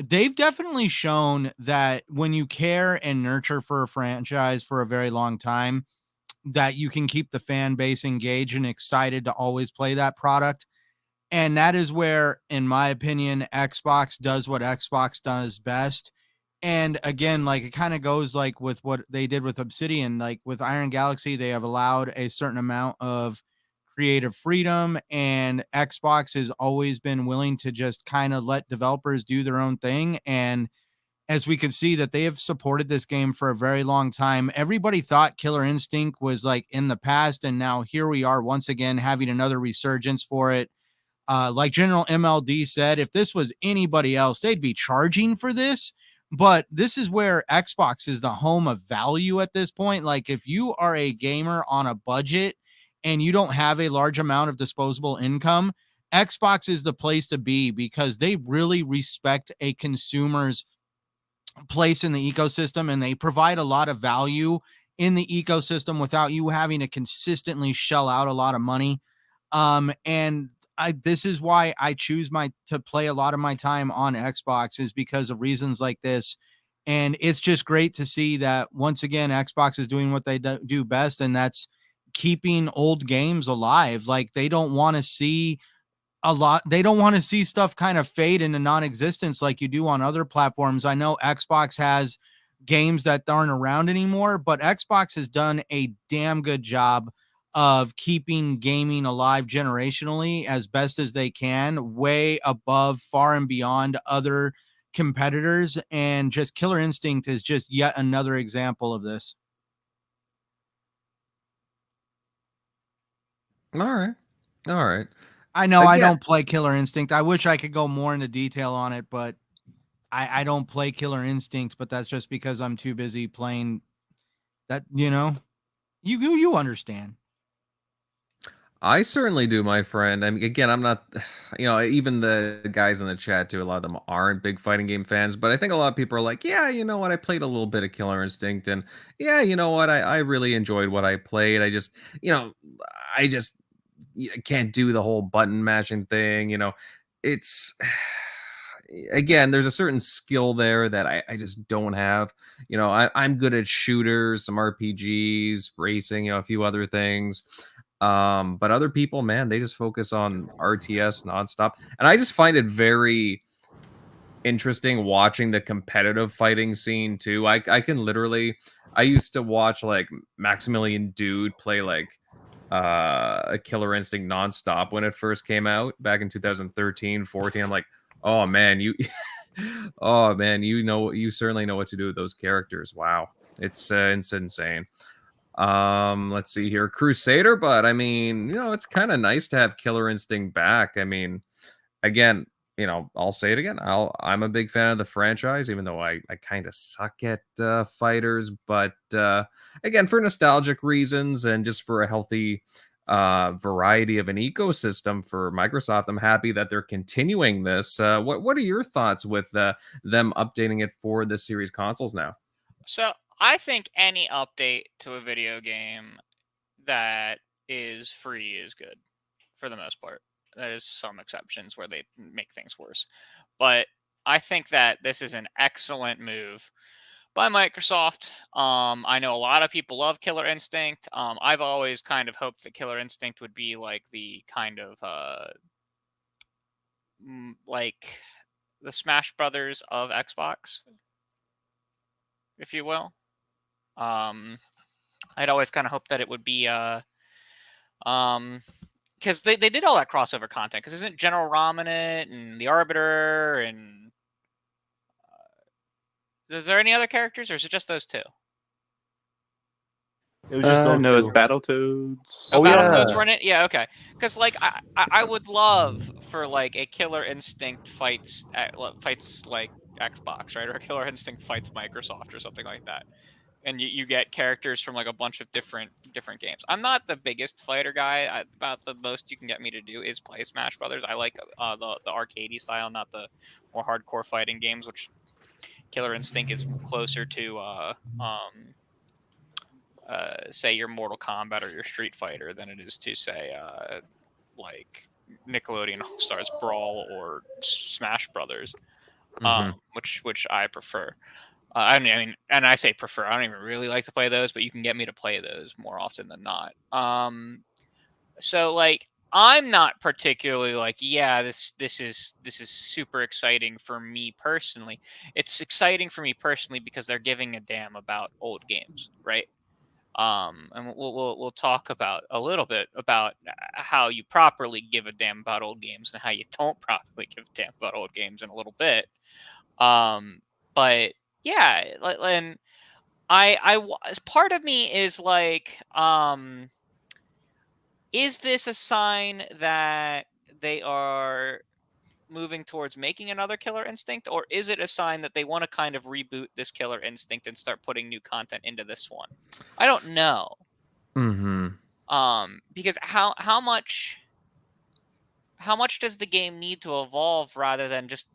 they've definitely shown that when you care and nurture for a franchise for a very long time, that you can keep the fan base engaged and excited to always play that product. And that is where, in my opinion, Xbox does what Xbox does best. And again, like it kind of goes like with what they did with Obsidian, like with Iron Galaxy, they have allowed a certain amount of creative freedom, and Xbox has always been willing to just kind of let developers do their own thing. And as we can see that they have supported this game for a very long time. Everybody thought Killer Instinct was like in the past, and now here we are once again having another resurgence for it. Like GeneralMLD said, if this was anybody else, they'd be charging for this. But this is where Xbox is the home of value at this point. Like if you are a gamer on a budget and you don't have a large amount of disposable income, Xbox is the place to be because they really respect a consumer's place in the ecosystem, and they provide a lot of value in the ecosystem without you having to consistently shell out a lot of money. And this is why I choose to play a lot of my time on Xbox, is because of reasons like this. And it's just great to see that once again, Xbox is doing what they do best, and that's keeping old games alive. Like, they don't want to see stuff kind of fade into non-existence like you do on other platforms. I know Xbox has games that aren't around anymore, but Xbox has done a damn good job of keeping gaming alive generationally as best as they can, way above, far and beyond other competitors. And just Killer Instinct is just yet another example of this. All right. I know I Again- don't play Killer Instinct. I wish I could go more into detail on it, but I don't play Killer Instinct, but that's just because I'm too busy playing that, you understand. I certainly do, my friend. I mean, again, I'm not, even the guys in the chat too, a lot of them aren't big fighting game fans, but I think a lot of people are like, yeah, you know what, I played a little bit of Killer Instinct, and yeah, you know what, I really enjoyed what I played. I just can't do the whole button mashing thing. It's, again, there's a certain skill there that I just don't have. I'm good at shooters, some RPGs, racing, a few other things. But other people, man, they just focus on RTS nonstop. And I just find it very interesting watching the competitive fighting scene too. I can literally, I used to watch like Maximilian Dude play like a Killer Instinct nonstop when it first came out back in 2013, 14. I'm like, oh man, oh man, you certainly know what to do with those characters. Wow. It's insane. Let's see here, Crusader, but I mean, it's kind of nice to have Killer Instinct back. I mean, again, I'll say it again. I'm a big fan of the franchise, even though I kind of suck at fighters. But again, for nostalgic reasons and just for a healthy variety of an ecosystem for Microsoft, I'm happy that they're continuing this. What are your thoughts with them updating it for this series consoles now? So I think any update to a video game that is free is good for the most part. There's some exceptions where they make things worse. But I think that this is an excellent move by Microsoft. I know a lot of people love Killer Instinct. I've always kind of hoped that Killer Instinct would be like the kind of like the Smash Brothers of Xbox, if you will. I'd always kind of hoped that it would be because they did all that crossover content. Because isn't GeneralMLD in it, and the Arbiter, and is there any other characters, or is it just those two? It was just those no, it's two. Battletoads. Oh, Battletoads yeah. were in it? Yeah, okay. Because like I would love for like a Killer Instinct fights like Xbox, right? Or a Killer Instinct fights Microsoft or something like that. And you get characters from like a bunch of different games. I'm not the biggest fighter guy. About the most you can get me to do is play Smash Brothers. I like the arcadey style, not the more hardcore fighting games, which Killer Instinct is closer to say your Mortal Kombat or your Street Fighter than it is to say like Nickelodeon All Stars Brawl or Smash Brothers, which I prefer. I mean, and I say prefer. I don't even really like to play those, but you can get me to play those more often than not. So like, I'm not particularly like, yeah, this is super exciting for me personally. It's exciting for me personally because they're giving a damn about old games, right? And we'll talk about a little bit about how you properly give a damn about old games and how you don't properly give a damn about old games in a little bit. But yeah, and part of me is like, is this a sign that they are moving towards making another Killer Instinct, or is it a sign that they want to kind of reboot this Killer Instinct and start putting new content into this one? I don't know. Because how much does the game need to evolve rather than just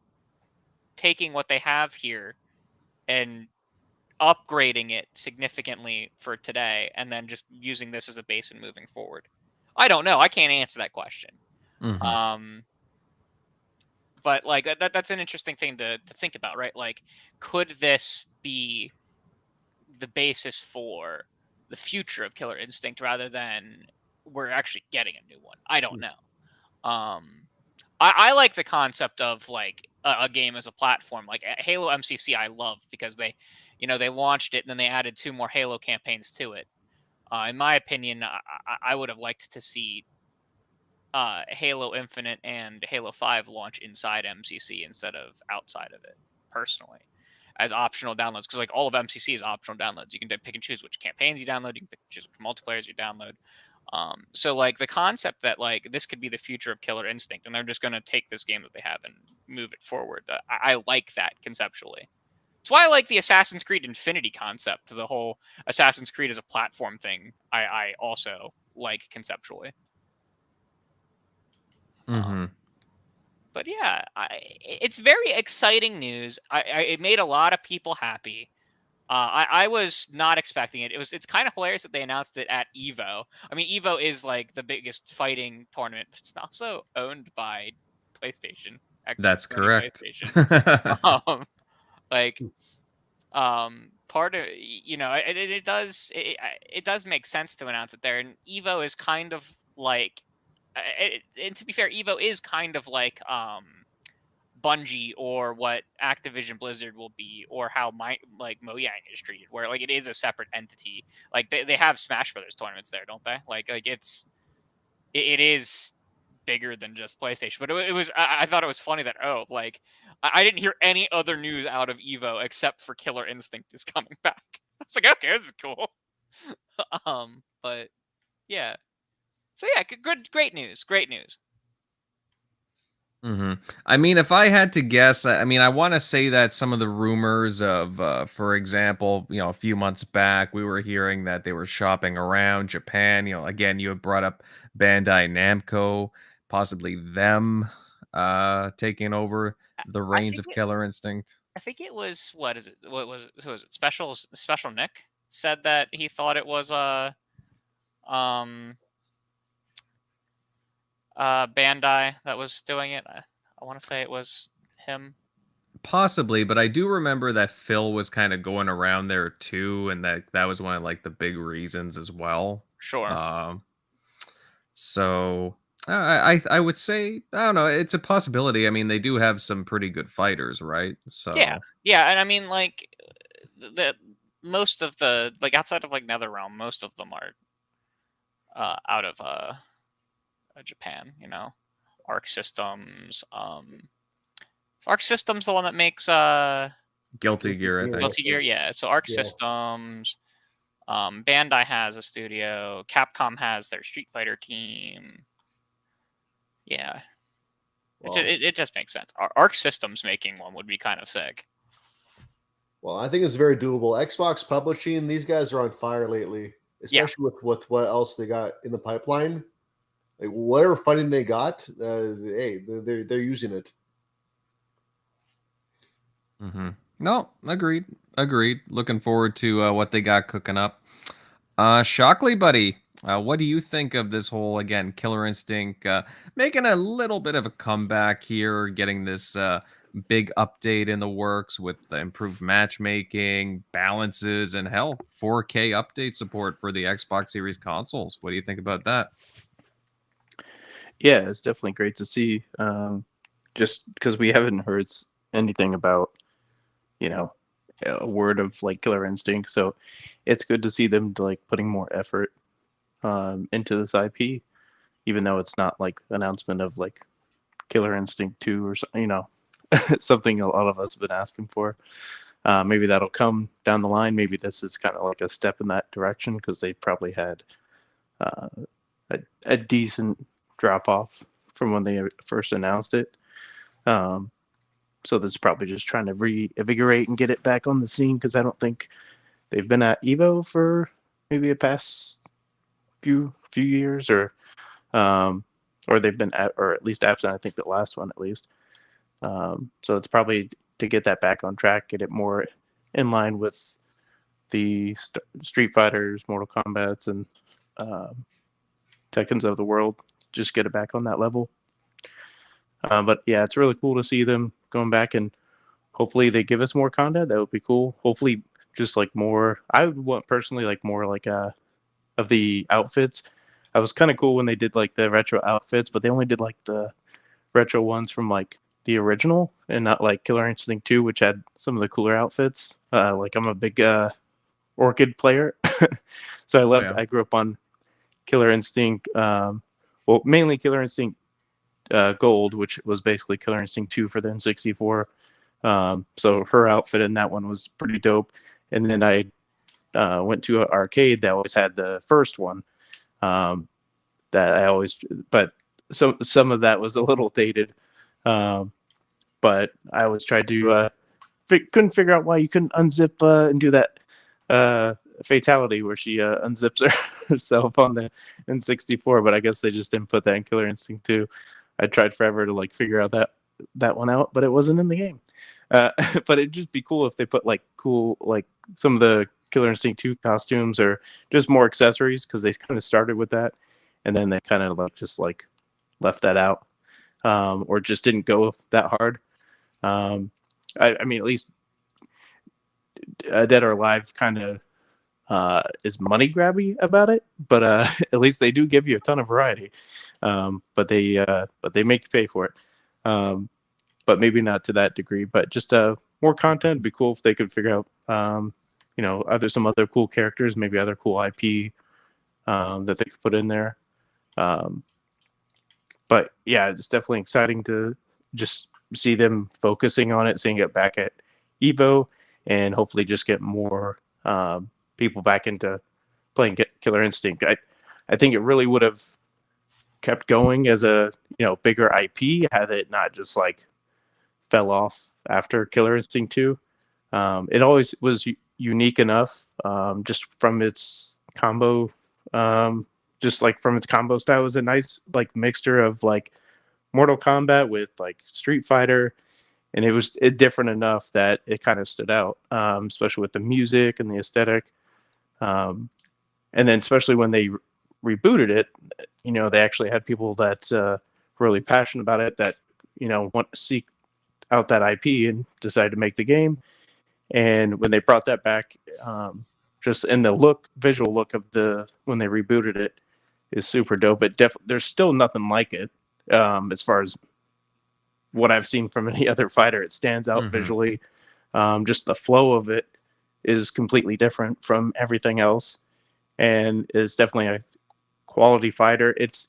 taking what they have here and upgrading it significantly for today and then just using this as a base and moving forward? I don't know. I can't answer that question. Mhm. But like that's an interesting thing to think about, right? Like, could this be the basis for the future of Killer Instinct rather than we're actually getting a new one? I don't know. I like the concept of like a game as a platform. Like Halo MCC, I love because they launched it and then they added 2 more Halo campaigns to it. In my opinion, I would have liked to see Halo Infinite and Halo 5 launch inside MCC instead of outside of it, personally, as optional downloads. Because like all of MCC is optional downloads. You can pick and choose which campaigns you download. You can pick and choose which multiplayers you download. So like the concept that like this could be the future of Killer Instinct, and they're just going to take this game that they have and move it forward. I like that conceptually. That's why I like the Assassin's Creed Infinity concept. The whole Assassin's Creed as a platform thing. I also like conceptually. But yeah, it's very exciting news. It made a lot of people happy. I was not expecting it. It's kind of hilarious that they announced it at Evo. I mean, Evo is like the biggest fighting tournament, but it's also owned by PlayStation. That's correct. PlayStation. Part of it does make sense to announce it there, and Evo is kind of like. And to be fair, Evo is kind of like Bungie or what Activision Blizzard will be, or how Mojang is treated, where like it is a separate entity. Like they have Smash Brothers tournaments there, don't they? Like it is bigger than just PlayStation. But it was I thought it was funny that I didn't hear any other news out of Evo except for Killer Instinct is coming back. I was like, okay, this is cool. But yeah. So yeah, great news. I mean, if I had to guess, I mean, I want to say that some of the rumors of, for example, a few months back, we were hearing that they were shopping around Japan. Again, you had brought up Bandai Namco, possibly them taking over the reins of Killer Instinct. I think it was who was it? Special Nick said that he thought it was Bandai that was doing it. I want to say it was him. Possibly, but I do remember that Phil was kind of going around there too, and that was one of like the big reasons as well. Sure. So I would say, I don't know, it's a possibility. I mean, they do have some pretty good fighters, right? So yeah, and I mean like the most of the outside of NetherRealm, most of them are out of Japan. Arc Systems. Arc Systems, the one that makes Guilty Gear, I think. Guilty Gear, yeah. So Arc Systems. Bandai has a studio. Capcom has their Street Fighter team. Yeah. Well, it just makes sense. Arc Systems making one would be kind of sick. Well, I think it's very doable. Xbox Publishing, these guys are on fire lately, especially with what else they got in the pipeline. Like whatever funding they got, hey, they're using it. No, agreed. Looking forward to what they got cooking up. Shockley, buddy, what do you think of this whole, again, Killer Instinct making a little bit of a comeback here, getting this big update in the works with the improved matchmaking, balances, and hell, 4K update support for the Xbox Series consoles? What do you think about that? Yeah, it's definitely great to see. Just because we haven't heard anything about, a word of Killer Instinct, so it's good to see them putting more effort into this IP, even though it's not announcement of Killer Instinct 2 or something a lot of us have been asking for. Maybe that'll come down the line. Maybe this is kind of a step in that direction because they've probably had a decent drop off from when they first announced it. So this is probably just trying to reinvigorate and get it back on the scene because I don't think they've been at Evo for maybe the past few years or they've been at least absent. I think the last one at least. So it's probably to get that back on track, get it more in line with the Street Fighters, Mortal Kombats, and Tekkens of the world. Just get it back on that level. But yeah, it's really cool to see them going back, and hopefully they give us more content. That would be cool. Hopefully just like more. I would want personally like more like of the outfits. I was kind of cool when they did like the retro outfits, but they only did like the retro ones from like the original and not like Killer Instinct 2, which had some of the cooler outfits. Like I'm a big Orchid player, so I grew up on Killer Instinct. Well, mainly Killer Instinct Gold, which was basically Killer Instinct 2 for the N64. So her outfit in that one was pretty dope. And then I went to an arcade that always had the first one. That I always, but some of that was a little dated. But I always tried to couldn't figure out why you couldn't unzip and do that fatality where she unzips herself on the N64. But I guess they just didn't put that in Killer Instinct 2. I tried forever to like figure out that one out, but it wasn't in the game. But it'd just be cool if they put like cool like some of the Killer Instinct 2 costumes or just more accessories, because they kind of started with that and then they kind of like just like left that out, or just didn't go that hard. I mean, at least Dead or Alive kind of is money grabby about it, but at least they do give you a ton of variety. But they make you pay for it. But maybe not to that degree. But just more content would be cool if they could figure out, either some other cool characters, maybe other cool IP that they could put in there. But yeah, it's definitely exciting to just see them focusing on it, seeing it back at Evo, and hopefully just get more people back into playing Killer Instinct. I think it really would have kept going as a bigger IP had it not just like fell off after Killer Instinct 2. It always was unique enough, just from its combo, just like from its combo style. It was a nice like mixture of like Mortal Kombat with like Street Fighter, and it was different enough that it kind of stood out, especially with the music and the aesthetic. And then especially when they rebooted it, they actually had people that were really passionate about it, that want to seek out that IP and decided to make the game. And when they brought that back, just in the visual look of when they rebooted it is super dope. But there's still nothing like it, as far as what I've seen from any other fighter. It stands out visually. Just the flow of it is completely different from everything else, and is definitely a quality fighter. It's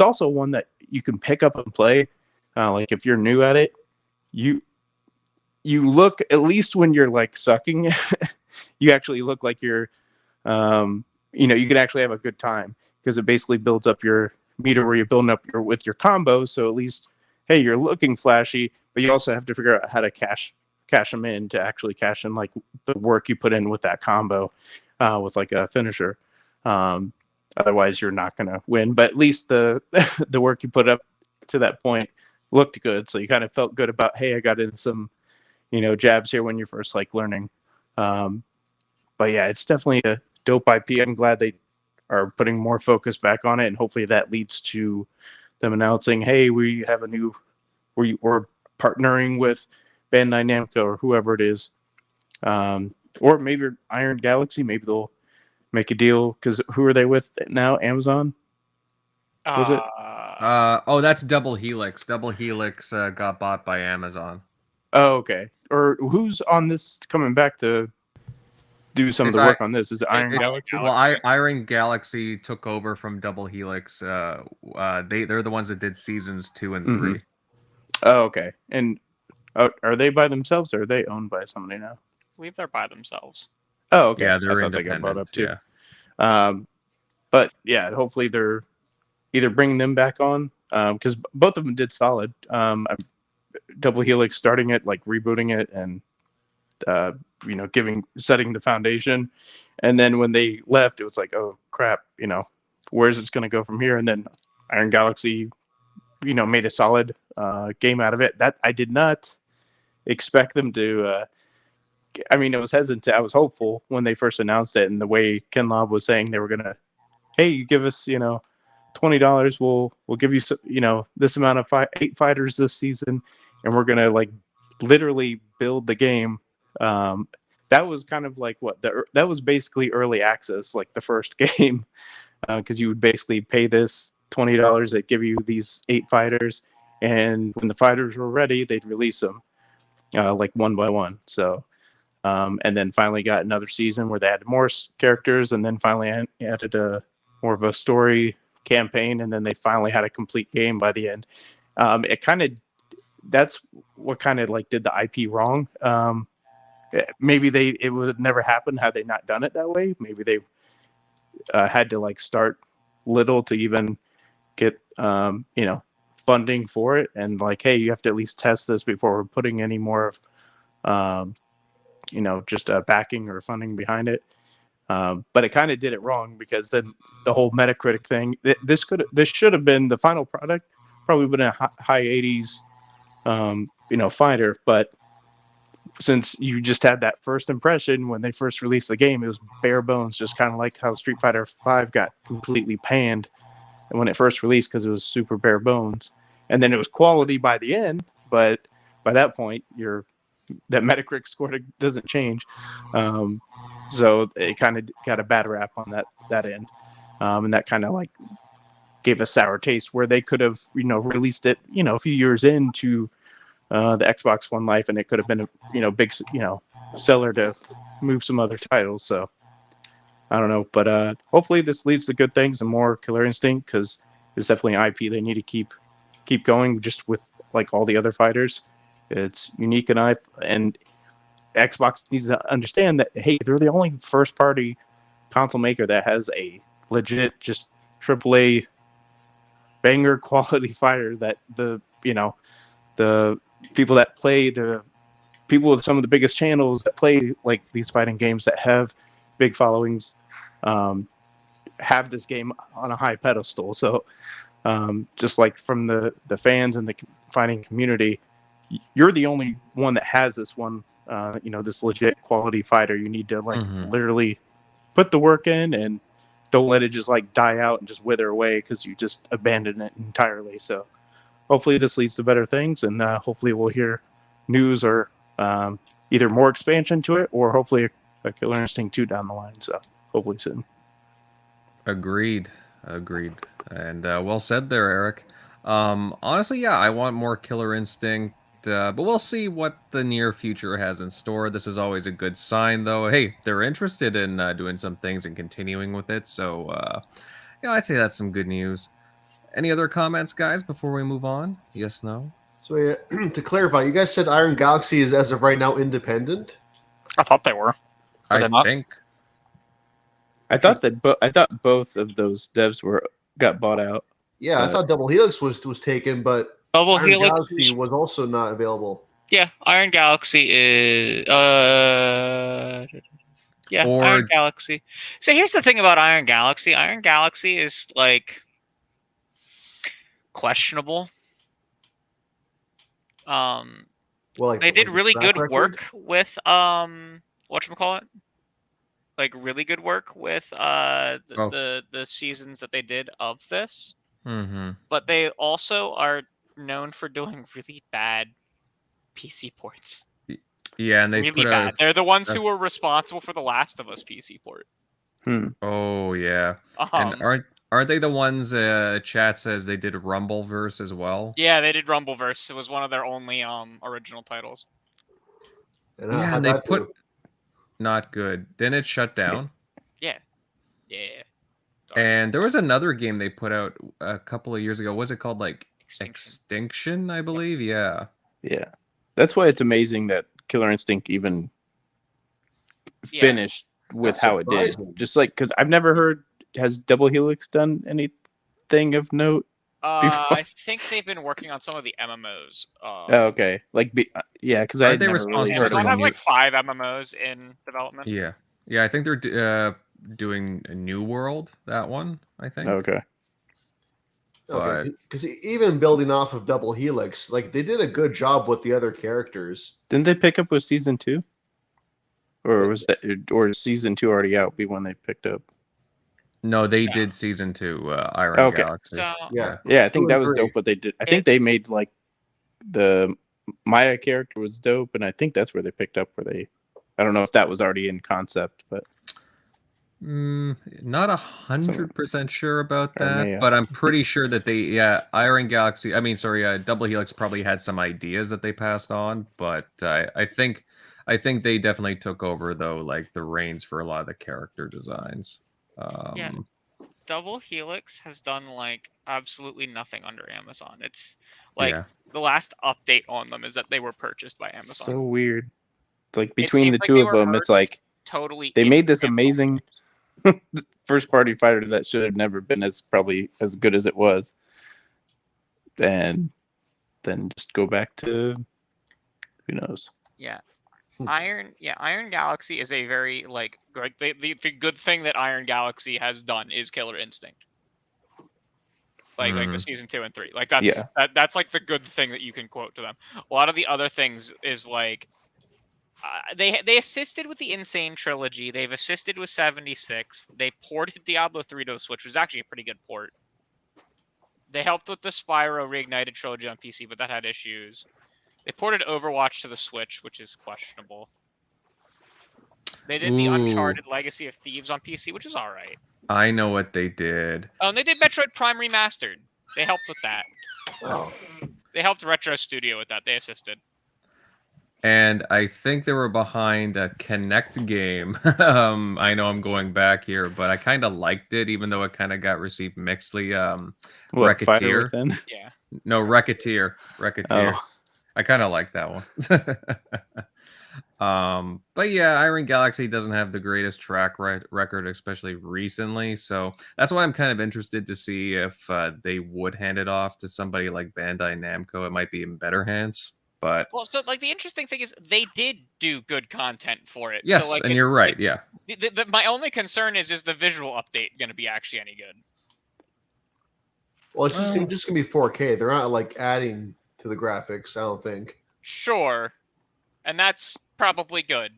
also one that you can pick up and play. Like if you're new at it, you look, at least when you're like sucking, you actually look like you're, you can actually have a good time, because it basically builds up your meter where you're building up with your combos. So at least, hey, you're looking flashy, but you also have to figure out how to cash them in to actually cash in like the work you put in with that combo, with like a finisher. Otherwise you're not going to win, but at least the work you put up to that point looked good. So you kind of felt good about, hey, I got in some, jabs here when you're first like learning. But yeah, it's definitely a dope IP. I'm glad they are putting more focus back on it, and hopefully that leads to them announcing, hey, we're partnering with Bandai Namco or whoever it is, or maybe Iron Galaxy. Maybe they'll make a deal, because who are they with now? Amazon? Was it? That's Double Helix. Double Helix got bought by Amazon. Oh, okay. Or who's on this coming back to do some of the work on this? Is it Iron Galaxy? Well, Iron Galaxy took over from Double Helix. They're the ones that did seasons 2 and 3. Oh, okay. And are they by themselves, or are they owned by somebody now? I believe they're by themselves. Oh, okay. Yeah, they're I thought they got independent. brought up too. Yeah. But yeah, hopefully they're either bringing them back on, because both of them did solid. Double Helix starting it, like rebooting it, and setting the foundation, and then when they left, it was like, oh crap, where's this going to go from here? And then Iron Galaxy, made a solid game out of it. That I did not expect them to I mean, it was hesitant. I was hopeful when they first announced it, and the way Ken Lobb was saying they were gonna, hey, you give us, $20, we'll give you, this amount of 8 fighters this season, and we're gonna like literally build the game. That was kind of like that was basically early access, like the first game, because you would basically pay this $20 that give you these 8 fighters, and when the fighters were ready, they'd release them, like one by one. So, and then finally got another season where they added more characters, and then finally added more of a story campaign, and then they finally had a complete game by the end. That's what kind of like did the IP wrong. Maybe it would never happen had they not done it that way. Maybe they had to like start little to even get funding for it, and like, hey, you have to at least test this before we're putting any more of just backing or funding behind it. But it kind of did it wrong, because then the whole Metacritic thing, this should have been the final product, probably been a high 80s fighter, but since you just had that first impression when they first released the game, it was bare bones, just kind of like how Street Fighter V got completely panned when it first released, because it was super bare bones, and then it was quality by the end, but by that point that Metacritic score doesn't change, so it kind of got a bad rap on that end, and that kind of like gave a sour taste, where they could have released it a few years into the Xbox One life, and it could have been a big seller to move some other titles. So I don't know, but hopefully this leads to good things and more Killer Instinct, because it's definitely an IP they need to keep going, just with like all the other fighters. It's unique, and Xbox needs to understand that, hey, they're the only first party console maker that has a legit just AAA banger quality fighter that the people that play, the people with some of the biggest channels that play like these fighting games that have big followings, have this game on a high pedestal. So just like from the fans and the fighting community, you're the only one that has this one, this legit quality fighter. You need to like literally put the work in, and don't let it just like die out and just wither away because you just abandon it entirely. So hopefully this leads to better things, and hopefully we'll hear news or either more expansion to it, or hopefully a Killer Instinct 2 down the line. So hopefully soon. Agreed. And well said there, Eric. Honestly, yeah, I want more Killer Instinct, but we'll see what the near future has in store. This is always a good sign, though. Hey, they're interested in doing some things and continuing with it, so I'd say that's some good news. Any other comments, guys, before we move on? Yes, no? So yeah, to clarify, you guys said Iron Galaxy is as of right now independent? I thought they were. I think. I thought both of those devs got bought out. Yeah, I thought Double Helix was taken, but Double Iron Helix Galaxy was also not available. Yeah, Iron Galaxy is Iron Galaxy. So here's the thing about Iron Galaxy. Iron Galaxy is like questionable. Well, like, they did really good work with whatchamacallit? Like really good work with the seasons that they did of this. Mm-hmm. But they also are known for doing really bad PC ports. Yeah, and they really bad. They're the ones who were responsible for the Last of Us PC port. Oh yeah. And aren't they the ones chat says they did Rumbleverse as well? Yeah, they did Rumbleverse. It was one of their only original titles. And they put not good. Then it shut down. Yeah. And there was another game they put out a couple of years ago. Was it called like Extinction, I believe? Yeah. That's why it's amazing that Killer Instinct even finished with how it did. Just like, because I've never heard, has Double Helix done anything of note? I think they've been working on some of the MMOs. Okay. Because I they never really heard Amazon of has like 5 MMOs in development. Yeah, I think they're doing a New World, that one, I think. Okay. Because even building off of Double Helix, like they did a good job with the other characters. Didn't they pick up with season 2? Or was that, or is season 2 already out? Be when they picked up. No, they Yeah. did season 2, Iron Okay. Galaxy. So Yeah. Yeah, I think 2 that and was 3. dope. What they did, I think they made like the Maya character was dope, and I think that's where they picked up. Where they, I don't know if that was already in concept, but Not 100% sure about Or that, Maya. but I'm pretty sure that Iron Galaxy. I mean, sorry, Double Helix probably had some ideas that they passed on, but I think they definitely took over though, like the reins for a lot of the character designs. Yeah. Double Helix has done like absolutely nothing under Amazon. It's like Yeah. the last update on them is that they were purchased by Amazon. so weird. It's like It between seems the like two they of were them, it's merged like totally. they into made this Amazon. amazing first party fighter that should have never been probably as good as it was, and then just go back to who knows. Yeah. Iron Galaxy is a very like the good thing that Iron Galaxy has done is Killer Instinct. Like the season 2 and 3. Like that's like the good thing that you can quote to them. A lot of the other things is like they assisted with the Insane trilogy. They've assisted with 76. They ported Diablo 3 to the Switch, which was actually a pretty good port. They helped with the Spyro Reignited trilogy on PC, but that had issues. They ported Overwatch to the Switch, which is questionable. They did the Uncharted Legacy of Thieves on PC, which is all right. I know what they did. Oh, and they did Metroid Prime Remastered. They helped with that. Oh. They helped Retro Studio with that. They assisted. And I think they were behind a Kinect game. I know I'm going back here, but I kind of liked it, even though it kind of got received mixedly. What, Fighter Racketeer. Within? Yeah. No, Racketeer. Oh. I kind of like that one. But yeah, Iron Galaxy doesn't have the greatest track record, especially recently. So that's why I'm kind of interested to see if they would hand it off to somebody like Bandai Namco. It might be in better hands. But well, so like the interesting thing is they did do good content for it. Yes, so, like, and you're right. Like, yeah. My only concern is the visual update going to be actually any good? Well, it's just gonna be 4K. They're not like adding to the graphics. I don't think. Sure, and that's probably good.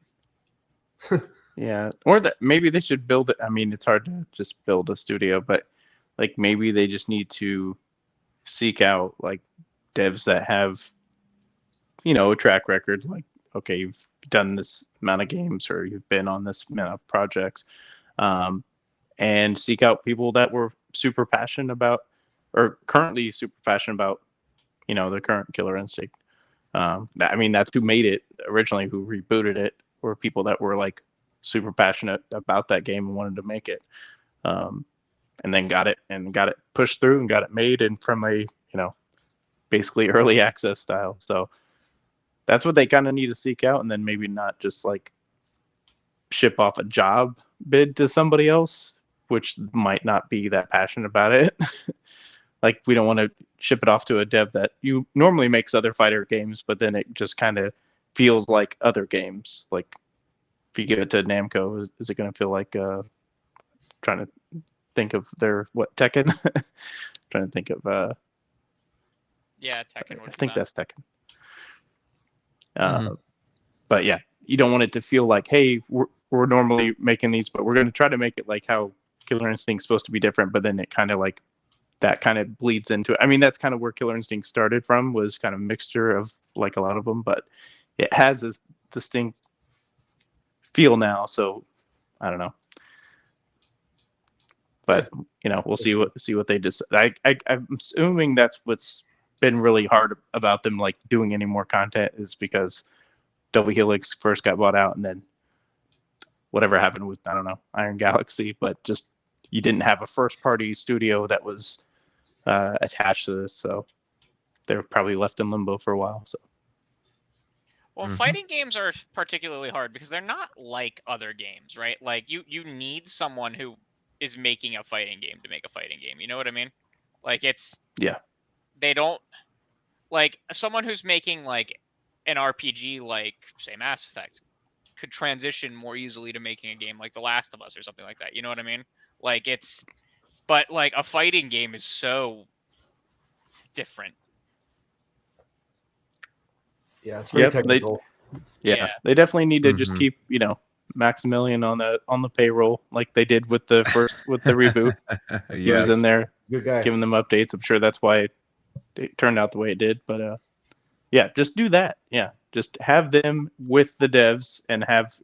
Yeah, or that maybe they should build it. I mean, it's hard to just build a studio, but like maybe they just need to seek out like devs that have, a track record. Like, okay, you've done this amount of games or you've been on this amount of projects, and seek out people that were super passionate about or currently super passionate about, the current Killer Instinct. I mean, that's who made it originally, who rebooted it, were people that were like super passionate about that game and wanted to make it, and then got it pushed through and got it made and from a basically early access style. So that's what they kind of need to seek out, and then maybe not just like ship off a job bid to somebody else, which might not be that passionate about it. Like, we don't want to ship it off to a dev that you normally makes other fighter games, but then it just kind of feels like other games. Like, if you give it to Namco, is it going to feel like trying to think of their Tekken? Trying to think of Yeah, Tekken. I think that's Tekken. But yeah, you don't want it to feel like, hey, we're normally making these, but we're going to try to make it like how Killer Instinct's supposed to be different. But then it kind of like that kind of bleeds into it. I mean, that's kind of where Killer Instinct started from, was kind of a mixture of like a lot of them, but it has this distinct feel now. So I don't know, but we'll see what they decide. I'm assuming that's what's been really hard about them like doing any more content, is because Double Helix first got bought out, and then whatever happened with, I don't know, Iron Galaxy, but just you didn't have a first party studio that was attached to this, so they're probably left in limbo for a while. So well, fighting games are particularly hard because they're not like other games, right? Like you need someone who is making a fighting game to make a fighting game. You know what I mean? Like they don't like someone who's making like an RPG, like say Mass Effect, could transition more easily to making a game like The Last of Us or something like that. You know what I mean? Like but like a fighting game is so different. Yeah, it's very technical. They definitely need to just keep, Maximilian on the payroll like they did with the reboot. He was in there Good guy. giving them updates. I'm sure that's why it turned out the way it did. But yeah, just do that. Yeah, just have them with the devs and have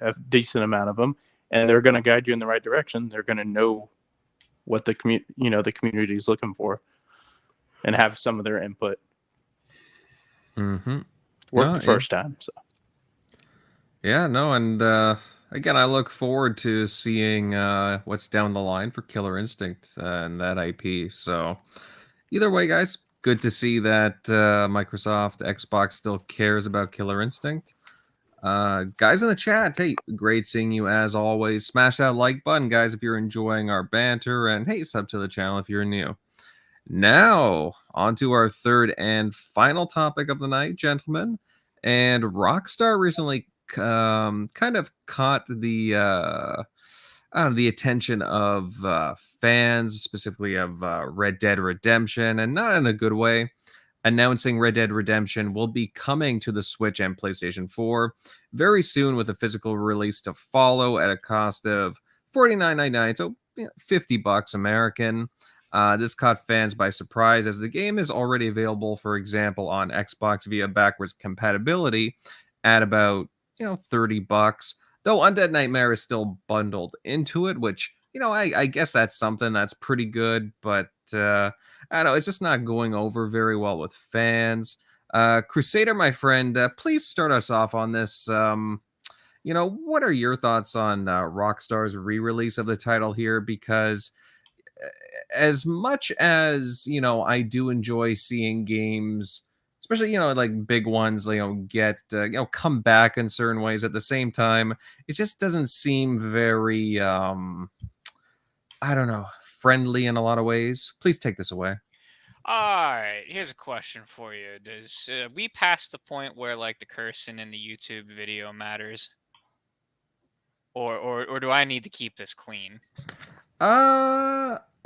a decent amount of them, and they're going to guide you in the right direction. They're going to know what the community is looking for, and have some of their input. Mm-hmm. Worked the first time, so. Yeah, no, and again, I look forward to seeing what's down the line for Killer Instinct and that IP. So, either way, guys, good to see that Microsoft, Xbox still cares about Killer Instinct. Guys in the chat, hey, great seeing you as always. Smash that like button, guys, if you're enjoying our banter, and hey, sub to the channel if you're new. Now, on to our third and final topic of the night, gentlemen. And Rockstar recently kind of caught the attention of fans, specifically of Red Dead Redemption, and not in a good way, announcing Red Dead Redemption will be coming to the Switch and PlayStation 4 very soon, with a physical release to follow at a cost of $49.99, so $50 American. This caught fans by surprise, as the game is already available, for example, on Xbox via backwards compatibility at about $30. Though Undead Nightmare is still bundled into it, which I guess that's something that's pretty good, but I don't know, it's just not going over very well with fans. Crusader, my friend, please start us off on this. What are your thoughts on Rockstar's re-release of the title here? Because as much as I do enjoy seeing games, especially like big ones, get come back in certain ways, at the same time it just doesn't seem very I don't know, friendly in a lot of ways. Please take this away. All right, here's a question for you. Does we past the point where like the cursing in the YouTube video matters, or do I need to keep this clean?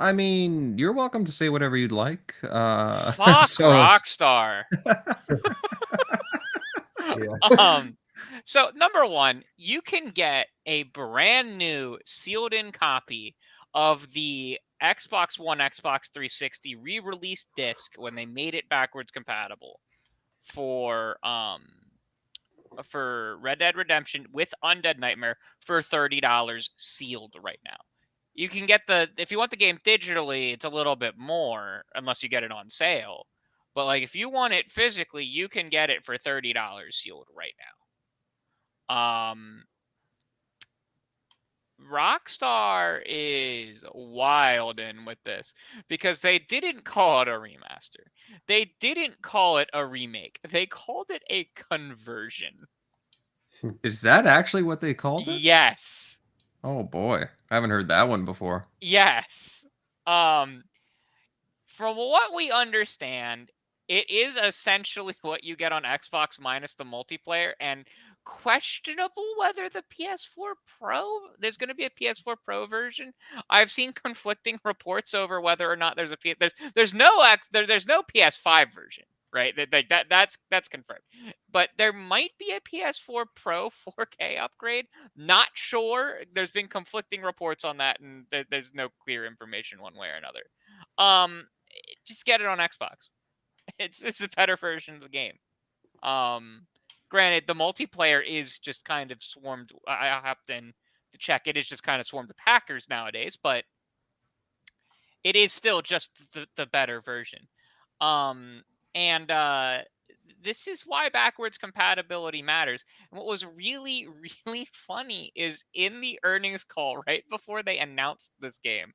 I mean, you're welcome to say whatever you'd like. Fuck Rockstar. So number one, you can get a brand new sealed in copy of the Xbox One, Xbox 360 re-release disc when they made it backwards compatible for Red Dead Redemption with Undead Nightmare for $30 sealed right now. You can get if you want the game digitally, it's a little bit more unless you get it on sale. But like if you want it physically, you can get it for $30 sealed right now. Rockstar is wildin' with this because they didn't call it a remaster. They didn't call it a remake. They called it a conversion. Is that actually what they called it? Yes. Oh boy, I haven't heard that one before. Yes. From what we understand, it is essentially what you get on Xbox minus the multiplayer, and questionable whether the PS4 Pro, there's going to be a PS4 Pro version. I've seen conflicting reports over whether or not there's there's no PS5 version, right? That's confirmed. But there might be a PS4 Pro 4K upgrade. Not sure. There's been conflicting reports on that, and there's no clear information one way or another. Just get it on Xbox. It's a better version of the game. Granted, the multiplayer is just kind of swarmed. I hopped in to check. It is just kind of swarmed with hackers nowadays, but it is still just the better version. This is why backwards compatibility matters. And what was really, really funny is in the earnings call right before they announced this game,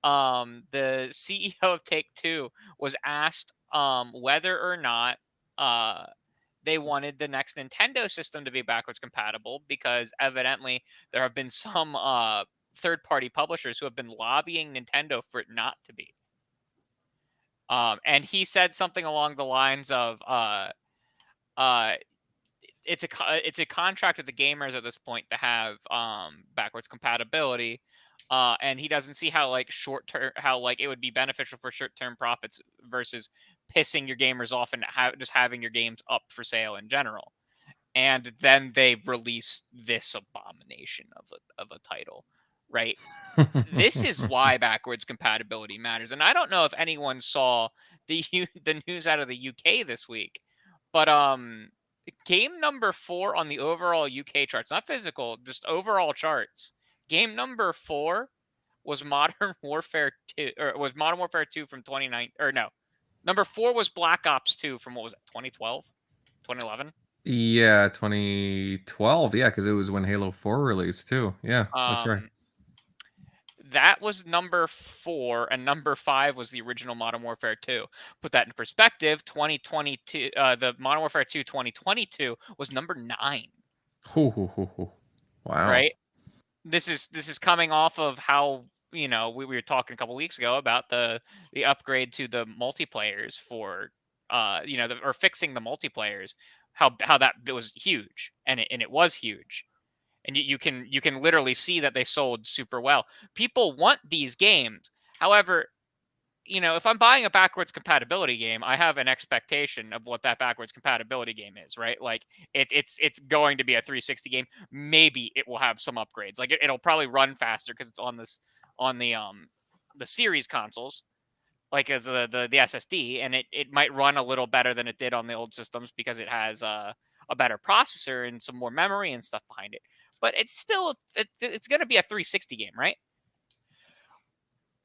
the CEO of Take-Two was asked whether or not they wanted the next Nintendo system to be backwards compatible, because evidently there have been some third-party publishers who have been lobbying Nintendo for it not to be. And he said something along the lines of, it's a contract with the gamers at this point to have backwards compatibility. And he doesn't see how it would be beneficial for short-term profits versus pissing your gamers off and just having your games up for sale in general. and then they release this abomination of a title, right? This is why backwards compatibility matters. And I don't know if anyone saw the news out of the UK this week, but game number 4 on the overall UK charts, not physical, just overall charts. Game number 4 was Modern Warfare 2, or was Modern Warfare 2 from 2019, or no. Number 4 was Black Ops 2 from, what was it, 2012? 2011? Yeah, 2012. Yeah, because it was when Halo 4 released too. Yeah, that's right. That was number 4, and number 5 was the original Modern Warfare 2. Put that in perspective, 2022, the Modern Warfare 2 2022 was number 9. Wow. Right? This is coming off of how, we were talking a couple weeks ago about the upgrade to the multiplayers for or fixing the multiplayers, how that was huge, and it was huge. And you can literally see that they sold super well. People want these games. However, if I'm buying a backwards compatibility game, I have an expectation of what that backwards compatibility game is, right? Like it's going to be a 360 game. Maybe it will have some upgrades. Like it'll probably run faster because it's on the series consoles, like as the SSD, and it might run a little better than it did on the old systems because it has a better processor and some more memory and stuff behind it. But it's still it's going to be a 360 game, right?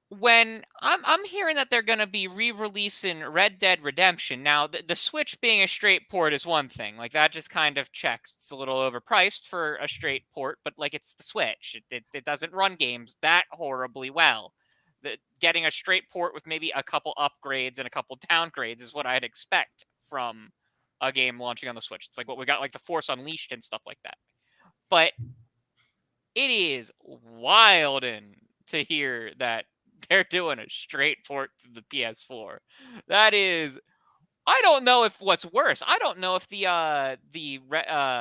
When I'm hearing that they're going to be re-releasing Red Dead Redemption. Now, the Switch being a straight port is one thing. Like, that just kind of checks. It's a little overpriced for a straight port, but, like, it's the Switch. It doesn't run games that horribly well. Getting a straight port with maybe a couple upgrades and a couple downgrades is what I'd expect from a game launching on the Switch. It's like what we got, like the Force Unleashed and stuff like that. But it is wild to hear that they're doing a straight port to the PS4. That is, I don't know if what's worse. I don't know if the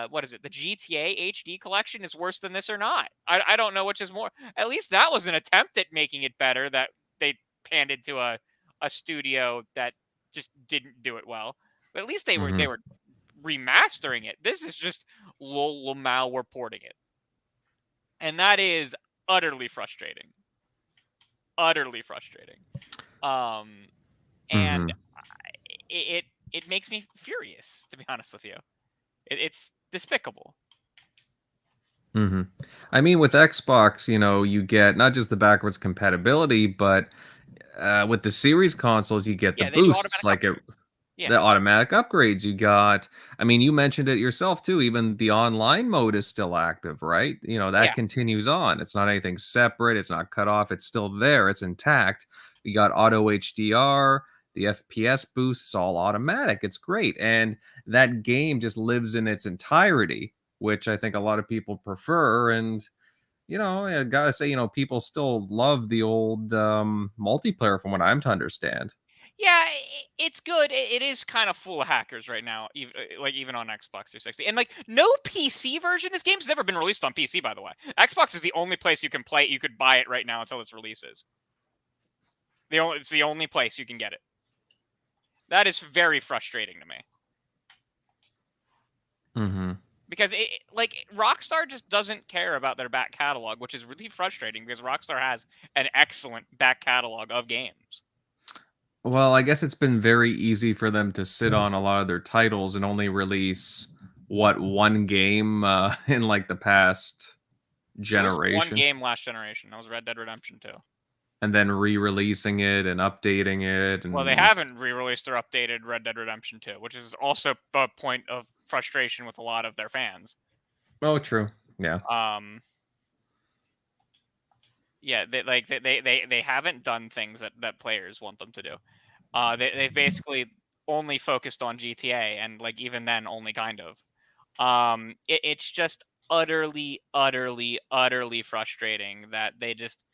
what is it? The GTA HD collection is worse than this or not. I don't know which is more. At least that was an attempt at making it better that they handed to a studio that just didn't do it well. But at least they were remastering it. This is just we're porting it. And that is utterly frustrating. Utterly frustrating. And it makes me furious, to be honest with you. It's despicable. I mean, with Xbox, you get not just the backwards compatibility, but with the series consoles, you get the boosts, the automatic upgrades. You got, I mean, you mentioned it yourself too. Even the online mode is still active, right? That continues on. It's not anything separate. It's not cut off. It's still there. It's intact. You got auto HDR, the FPS boost. It's all automatic. It's great. And that game just lives in its entirety, which I think a lot of people prefer. And, I gotta say, people still love the old multiplayer from what I'm to understand. Yeah, it's good. It is kind of full of hackers right now, even on Xbox 360. And no PC version. This game's never been released on PC, by the way. Xbox is the only place you can play it. You could buy it right now until this releases. It's the only place you can get it. That is very frustrating to me. Because Rockstar just doesn't care about their back catalog, which is really frustrating because Rockstar has an excellent back catalog of games. Well, I guess it's been very easy for them to sit on a lot of their titles and only release one game in the past generation. One game last generation. That was Red Dead Redemption 2. And then re-releasing it and updating it. And well, they haven't re-released or updated Red Dead Redemption 2, which is also a point of frustration with a lot of their fans. Oh, true. Yeah. Yeah, they haven't done things that players want them to do. They've basically only focused on GTA, and even then, only kind of. It's just utterly frustrating that they just.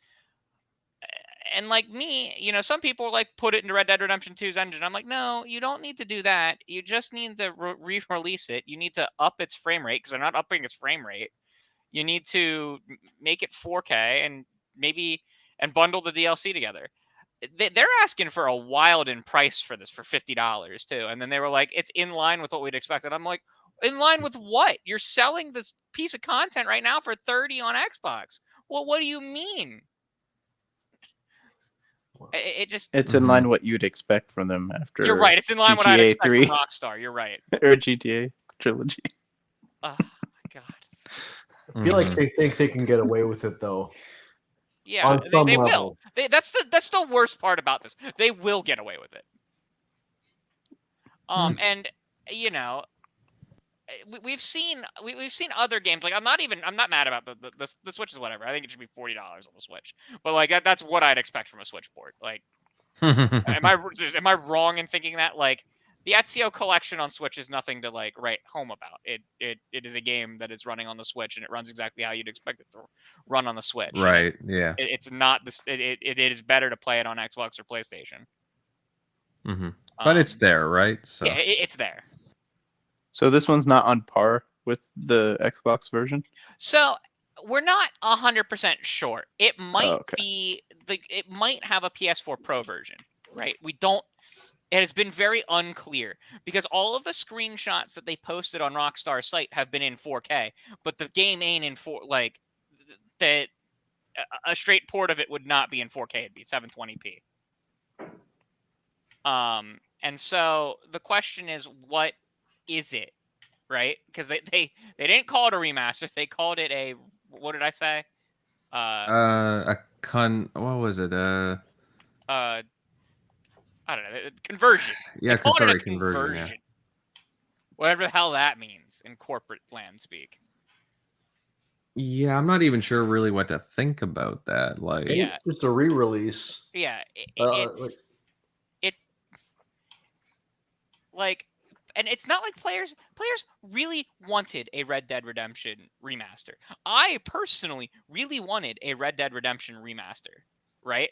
And me, some people put it into Red Dead Redemption 2's engine. I'm like, no, you don't need to do that. You just need to re-release it. You need to up its frame rate because they're not upping its frame rate. You need to make it 4K and bundle the DLC together. They're asking for a wild in price for this for $50 too. And then they were like, it's in line with what we'd expected. I'm like, In line with what? You're selling this piece of content right now for $30 on Xbox. Well, what do you mean? It's in line what you'd expect from them after. You're right. It's in line GTA what I'd expect 3. from Rockstar. You're right. Or GTA trilogy. Oh my god. I feel like they think they can get away with it though. Yeah, On some they level. will. That's the worst part about this. They will get away with it. And you know, we've seen other games. Like I'm not mad about the Switch is whatever. I think it should be $40 on the Switch. But like that's what I'd expect from a Switch port. Like, am I wrong in thinking that? Like, the Ezio collection on Switch is nothing to like write home about. It is a game that is running on the Switch, and it runs exactly how you'd expect it to run on the Switch. Right. Yeah. It's not this. It is better to play it on Xbox or PlayStation. But it's there, right? So yeah, it's there. So this one's not on par with the Xbox version? So we're not 100% sure. It might okay. be it might have a PS4 Pro version, right? We don't. It has been very unclear because all of the screenshots that they posted on Rockstar's site have been in 4K, but the game ain't in a straight port of it would not be in 4K. It'd be 720p. And so the question is, what is it, right? Because they didn't call it a remaster. They called it a, what did I say? What was it? I don't know, conversion. Yeah, sorry, conversion. Yeah. Whatever the hell that means in corporate land speak. Yeah, I'm not even sure really what to think about that. Like, yeah, it's a re-release. Yeah, and it's not like players really wanted a Red Dead Redemption remaster. I personally really wanted a Red Dead Redemption remaster, right?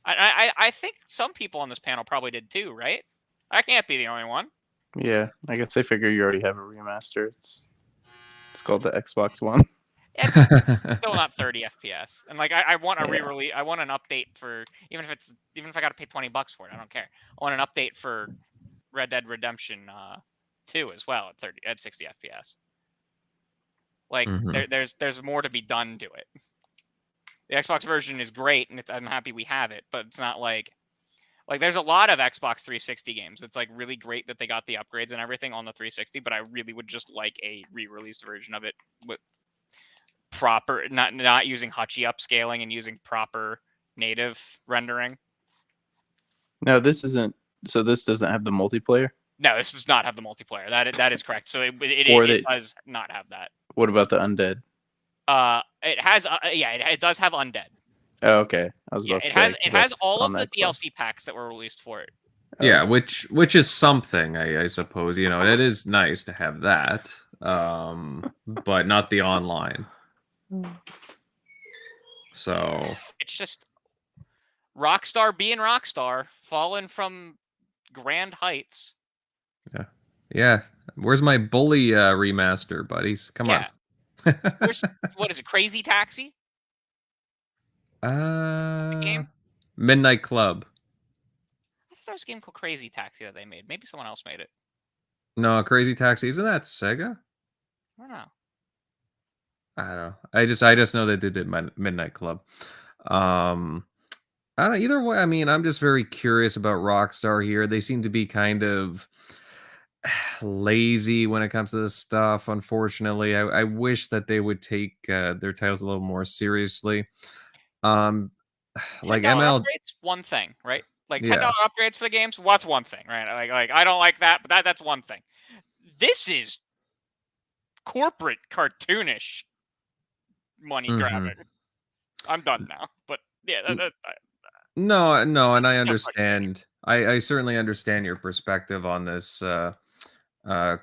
I think some people on this panel probably did too, right? I can't be the only one. Yeah, I guess they figure you already have a remaster. It's called the Xbox One. It's still not 30 FPS, and like I want a re-release. I want an update for even if I got to pay $20 for it. I don't care. I want an update for Red Dead Redemption 2 as well at 60 FPS. Like there's more to be done to it. The Xbox version is great, and I'm happy we have it, but it's not like there's a lot of Xbox 360 games. It's like really great that they got the upgrades and everything on the 360, but I really would just like a re-released version of it with proper, not using Hutchie upscaling and using proper native rendering. No, this doesn't have the multiplayer? No, this does not have the multiplayer. That is correct. So it does not have that. What about the undead? It has it does have undead. Oh, okay. I was about to say it has all of the DLC packs that were released for it. Yeah, which is something, I suppose. You know, it is nice to have that, but not the online. So it's just Rockstar being Rockstar, falling from grand heights. Yeah. Where's my Bully remaster, buddies? Come on. What is it? Crazy Taxi? The game? Midnight Club. I thought there was a game called Crazy Taxi that they made. Maybe someone else made it. No, Crazy Taxi. Isn't that Sega? I don't know. I don't know. I just know they did Midnight Club. I don't know. Either way, I mean, I'm just very curious about Rockstar here. They seem to be kind of lazy when it comes to this stuff. Unfortunately, I wish that they would take their titles a little more seriously. Like ML upgrades, one thing, right? Like $10 upgrades for the games, what's one thing, right? Like I don't like that, but that's one thing. This is corporate cartoonish money grabbing. I'm done now, but yeah. No, and I understand. I certainly understand your perspective on this,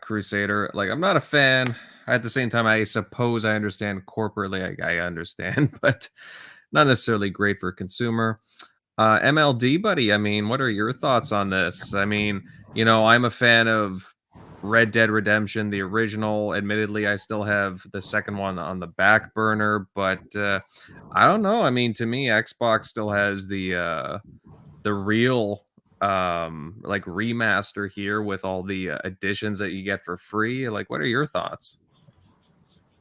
Crusader. Like, I'm not a fan. At the same time, I suppose I understand corporately. I understand, but not necessarily great for consumer. MLD, buddy. I mean, what are your thoughts on this? I mean, you know, I'm a fan of Red Dead Redemption, the original. Admittedly, I still have the second one on the back burner, but I don't know. I mean, to me, Xbox still has the real like remaster here with all the additions that you get for free. Like, what are your thoughts?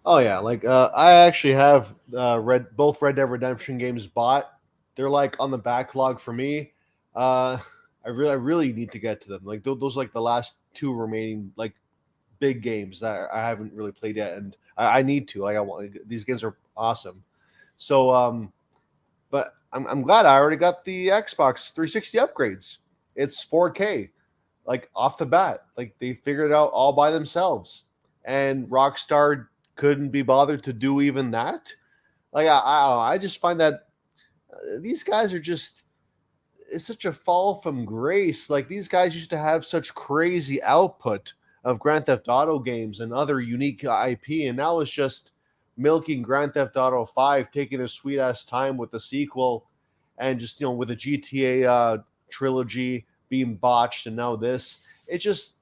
Oh yeah, like I actually have both Red Dead Redemption games bought. They're like on the backlog for me. I really need to get to them. Like those like the last two remaining like big games that I haven't really played yet, and I need to. Like I want these games are awesome. So but I'm glad I already got the Xbox 360 upgrades. It's 4K, like off the bat. Like they figured it out all by themselves, and Rockstar couldn't be bothered to do even that. Like I just find that these guys are just it's such a fall from grace. Like these guys used to have such crazy output of Grand Theft Auto games and other unique IP, and now it's just milking Grand Theft Auto 5, taking their sweet ass time with the sequel, and just with the GTA trilogy being botched, and now this. It just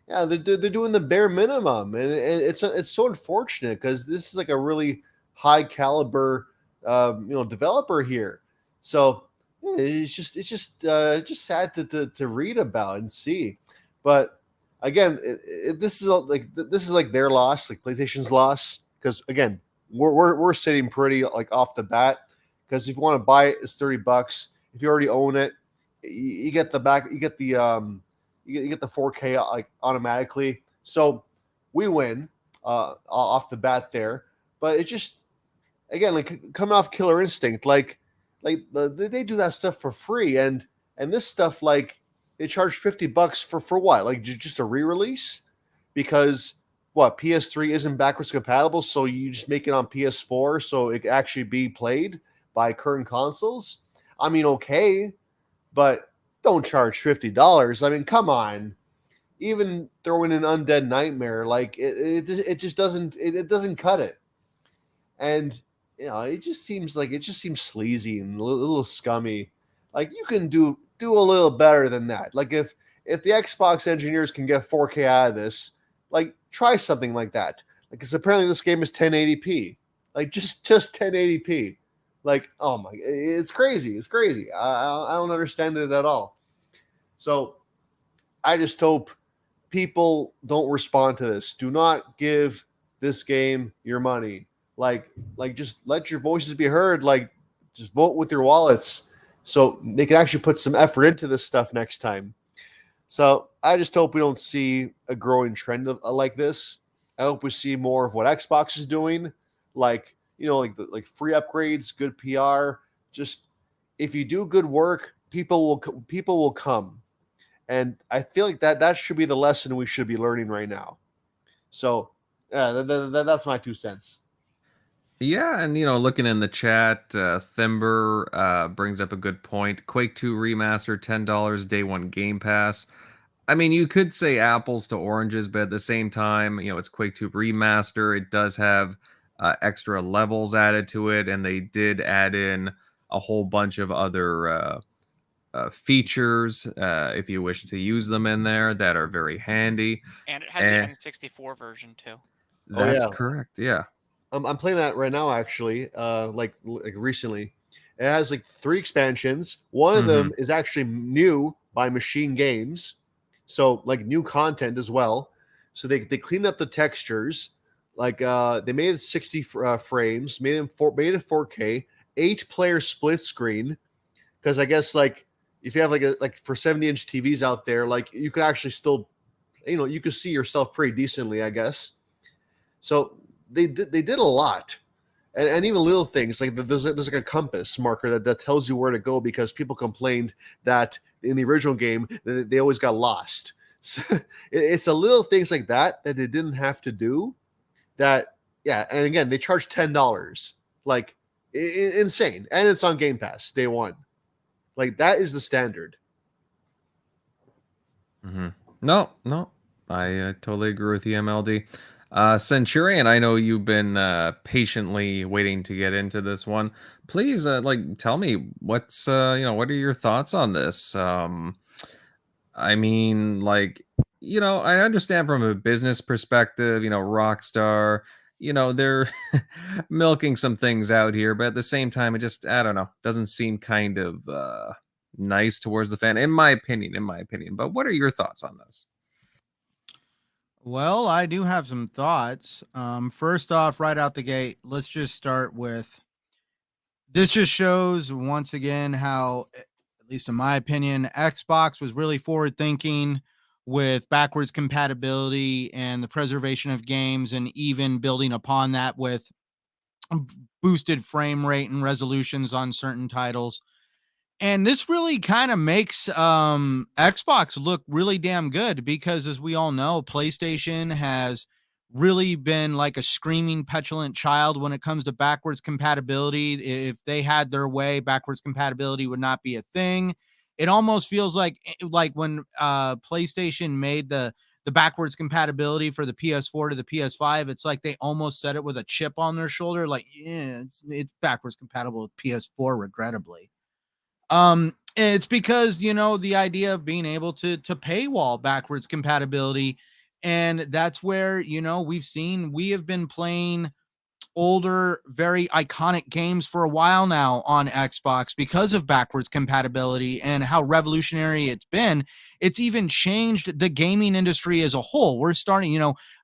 they're doing the bare minimum, and it's so unfortunate because this is like a really high caliber developer here. So it's just sad to read about and see. But again, this is like their loss, like PlayStation's loss, because again we're sitting pretty like off the bat, because if you want to buy it, it's $30. If you already own it, you get the 4K like automatically. So we win off the bat there. But it just, again, like coming off Killer Instinct, like they do that stuff for free, and this stuff, like they charge $50 for what? Like just a re-release? Because what, PS3 isn't backwards compatible, so you just make it on PS4 so it can actually be played by current consoles? I mean, okay, but don't charge $50. I mean, come on. Even throwing an Undead Nightmare, like it just doesn't cut it. And it just seems sleazy and a little scummy. Like you can do a little better than that. Like if the Xbox engineers can get 4K out of this, like try something like that. Like, because apparently this game is 1080p. Like just 1080p. Like, oh my, it's crazy. It's crazy. I don't understand it at all. So I just hope people don't respond to this. Do not give this game your money. Like just let your voices be heard. Like just vote with your wallets so they can actually put some effort into this stuff next time. So I just hope we don't see a growing trend like this. I hope we see more of what Xbox is doing, like like free upgrades, good PR. Just if you do good work, people will come, and I feel like that should be the lesson we should be learning right now. So that's my 2 cents. Yeah, and looking in the chat, Thimber brings up a good point. Quake 2 remaster, $10, day one Game Pass. I mean, you could say apples to oranges, but at the same time, it's Quake 2 remaster. It does have extra levels added to it, and they did add in a whole bunch of other features, if you wish to use them in there, that are very handy. And it has the N64 version too. That's correct. Yeah. I'm playing that right now, actually. Like recently, it has like 3 expansions. One of them is actually new by Machine Games, so like new content as well. So they cleaned up the textures. Like they made it 60 frames, made it 4K, 8-player split screen. Because I guess like if you have like for 70-inch TVs out there, like you could actually still, you could see yourself pretty decently, I guess. So they did a lot, and even little things like there's like a compass marker that tells you where to go, because people complained that in the original game they always got lost. So it's a little things like that they didn't have to do. That and again they charge $10, like insane, and it's on Game Pass day one. Like that is the standard. No, I totally agree with you, MLD. Centurion, I know you've been patiently waiting to get into this one. Please, tell me what's what are your thoughts on this? I mean, I understand from a business perspective, Rockstar, they're milking some things out here, but at the same time, it just, I don't know, doesn't seem kind of nice towards the fan, in my opinion. But what are your thoughts on this? Well, I do have some thoughts. First off, right out the gate, let's just start with this. Just shows once again how, at least in my opinion, Xbox was really forward thinking with backwards compatibility and the preservation of games, and even building upon that with boosted frame rate and resolutions on certain titles. And this really kind of makes Xbox look really damn good, because as we all know, PlayStation has really been like a screaming petulant child when it comes to backwards compatibility. If they had their way, backwards compatibility would not be a thing. It almost feels like when PlayStation made the backwards compatibility for the PS4 to the PS5, it's like they almost said it with a chip on their shoulder, like, yeah, it's backwards compatible with PS4, regrettably. It's because, the idea of being able to paywall backwards compatibility. And that's where, we have been playing older, very iconic games for a while now on Xbox because of backwards compatibility and how revolutionary it's been. It's even changed the gaming industry as a whole. We're starting,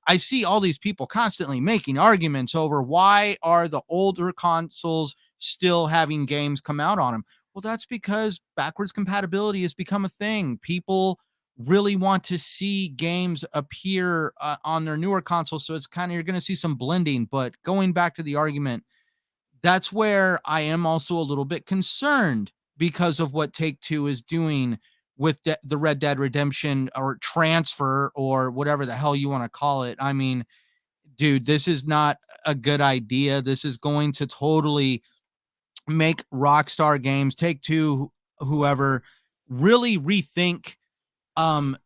I see all these people constantly making arguments over why are the older consoles still having games come out on them. Well, that's because backwards compatibility has become a thing. People really want to see games appear on their newer consoles. So it's kind of, you're going to see some blending. But going back to the argument, that's where I am also a little bit concerned because of what Take-Two is doing with the Red Dead Redemption or transfer, or whatever the hell you want to call it. I mean, dude, this is not a good idea. This is going to totally make Rockstar Games, Take-Two, whoever, really rethink.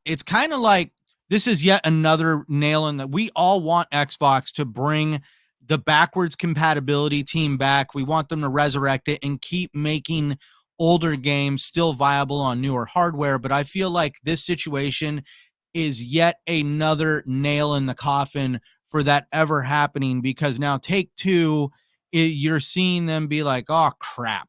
It's kind of like this is yet another nail in that. We all want Xbox to bring the backwards compatibility team back. We want them to resurrect it and keep making older games still viable on newer hardware. But I feel like this situation is yet another nail in the coffin for that ever happening, because now Take-Two, you're seeing them be like, oh crap,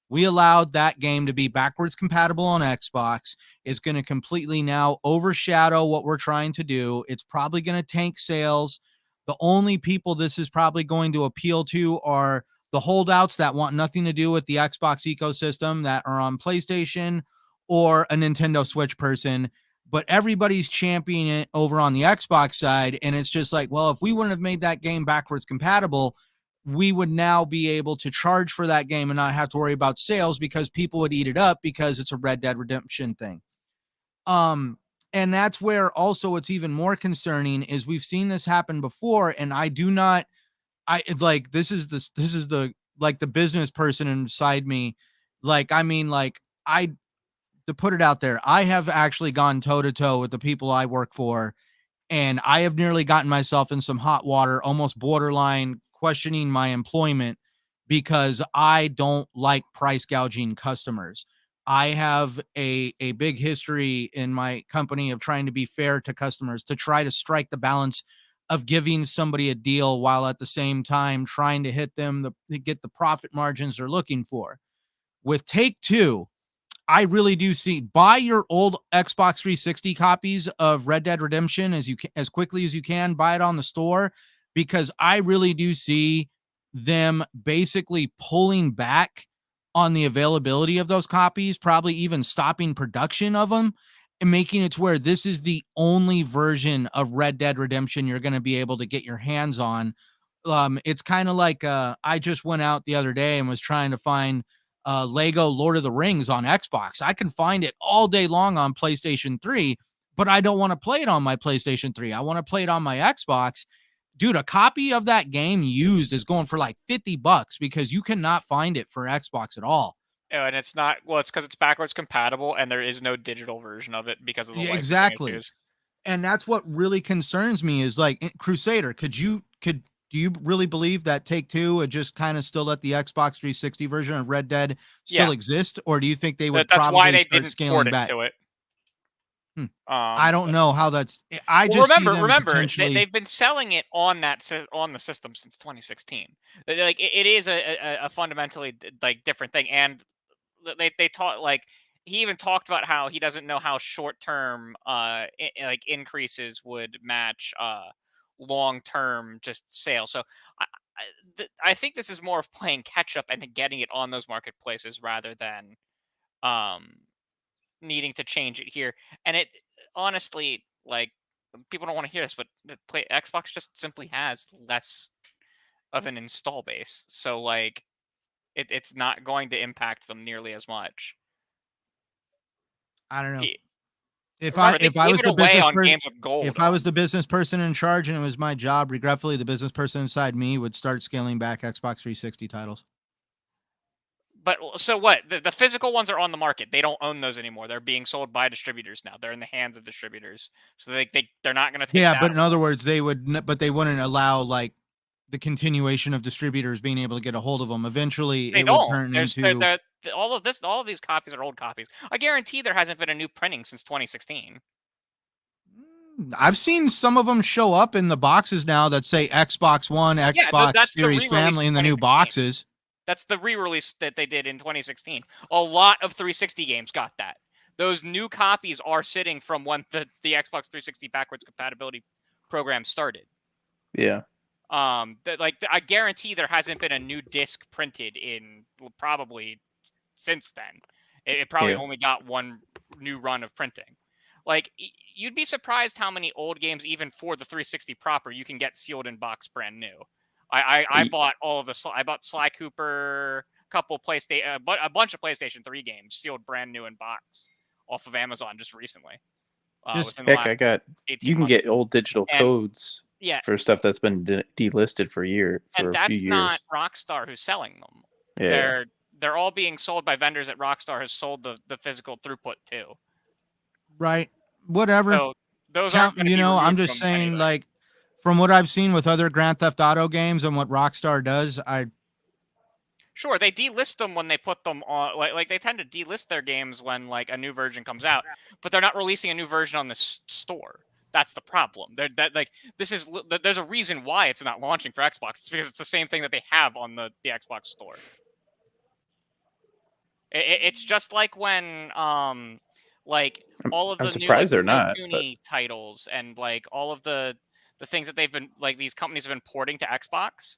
we allowed that game to be backwards compatible on Xbox. It's going to completely now overshadow what we're trying to do. It's probably going to tank sales. The only people this is probably going to appeal to are the holdouts that want nothing to do with the Xbox ecosystem, that are on PlayStation or a Nintendo Switch person. But everybody's championing it over on the Xbox side. And it's just like, well, if we wouldn't have made that game backwards compatible, we would now be able to charge for that game and not have to worry about sales, because people would eat it up because it's a Red Dead Redemption thing. And that's where also it's even more concerning is we've seen this happen before. And this is the like the business person inside me. To put it out there, I have actually gone toe to toe with the people I work for, and I have nearly gotten myself in some hot water, almost borderline questioning my employment, because I don't like price gouging customers. I have a big history in my company of trying to be fair to customers, to try to strike the balance of giving somebody a deal while at the same time trying to hit them to get the profit margins they're looking for. With Take-Two, I really do see, buy your old Xbox 360 copies of Red Dead Redemption as quickly as you can. Buy it on the store, because I really do see them basically pulling back on the availability of those copies, probably even stopping production of them, and making it to where this is the only version of Red Dead Redemption you're going to be able to get your hands on. It's kind of like I just went out the other day and was trying to find Lego Lord of the Rings on Xbox. I can find it all day long on PlayStation 3, but I don't want to play it on my PlayStation 3. I want to play it on my Xbox. Dude, a copy of that game used is going for like $50 because you cannot find it for Xbox at all. Oh, and it's not, well, it's because it's backwards compatible and there is no digital version of it because of the licensing exactly issues. And that's what really concerns me is like, Crusader, do you really believe that Take-Two would just kind of still let the Xbox 360 version of Red Dead still exist? Or do you think they would probably start scaling back? To it. I don't know how that's. I just remember they've been selling it on the system since 2016. Like it is a fundamentally like different thing, and they taught like he even talked about how he doesn't know how short-term like increases would match long-term just sales. So I think this is more of playing catch-up and getting it on those marketplaces rather than needing to change it here. And it honestly, like, people don't want to hear this, but Xbox just simply has less of an install base, so like it's not going to impact them nearly as much. I don't know. He- If Remember, they I gave was it the away business on person, Games of Gold. if I was the business person in charge and it was my job, regretfully, the business person inside me would start scaling back Xbox 360 titles. But so what? The physical ones are on the market. They don't own those anymore. They're being sold by distributors now. They're in the hands of distributors. So they're not going to take Yeah, that but in away. other words, they wouldn't allow like the continuation of distributors being able to get a hold of them. Eventually, They it don't. would turn into all of these copies are old copies. I guarantee there hasn't been a new printing since 2016. I've seen some of them show up in the boxes now that say Xbox One, Xbox that's the Series re-release Family in the new 2016. boxes. That's the re-release that they did in 2016. A lot of 360 games got that. Those new copies are sitting from when the Xbox 360 backwards compatibility program started. Yeah. I guarantee there hasn't been a new disc printed in probably since then. It probably only got one new run of printing. Like, you'd be surprised how many old games, even for the 360 proper, you can get sealed in box brand new. I bought all of the. I bought Sly Cooper, a bunch of PlayStation 3 games sealed brand new in box off of Amazon just recently. Heck, you can get old digital codes for stuff that's been delisted for a few years. And that's not Rockstar who's selling them. Yeah. They're all being sold by vendors that Rockstar has sold the physical throughput to. Right. Whatever. So those aren't going to be I'm removed just from saying, anything. like, from what I've seen with other Grand Theft Auto games and what Rockstar does, Sure, they delist them when they put them on. Like they tend to delist their games when like a new version comes out, but they're not releasing a new version on the store. That's the problem. There's a reason why it's not launching for Xbox. It's because it's the same thing that they have on the Xbox store. It's just like when like all of the new Kuni titles and like all of the things that they've been like these companies have been porting to Xbox.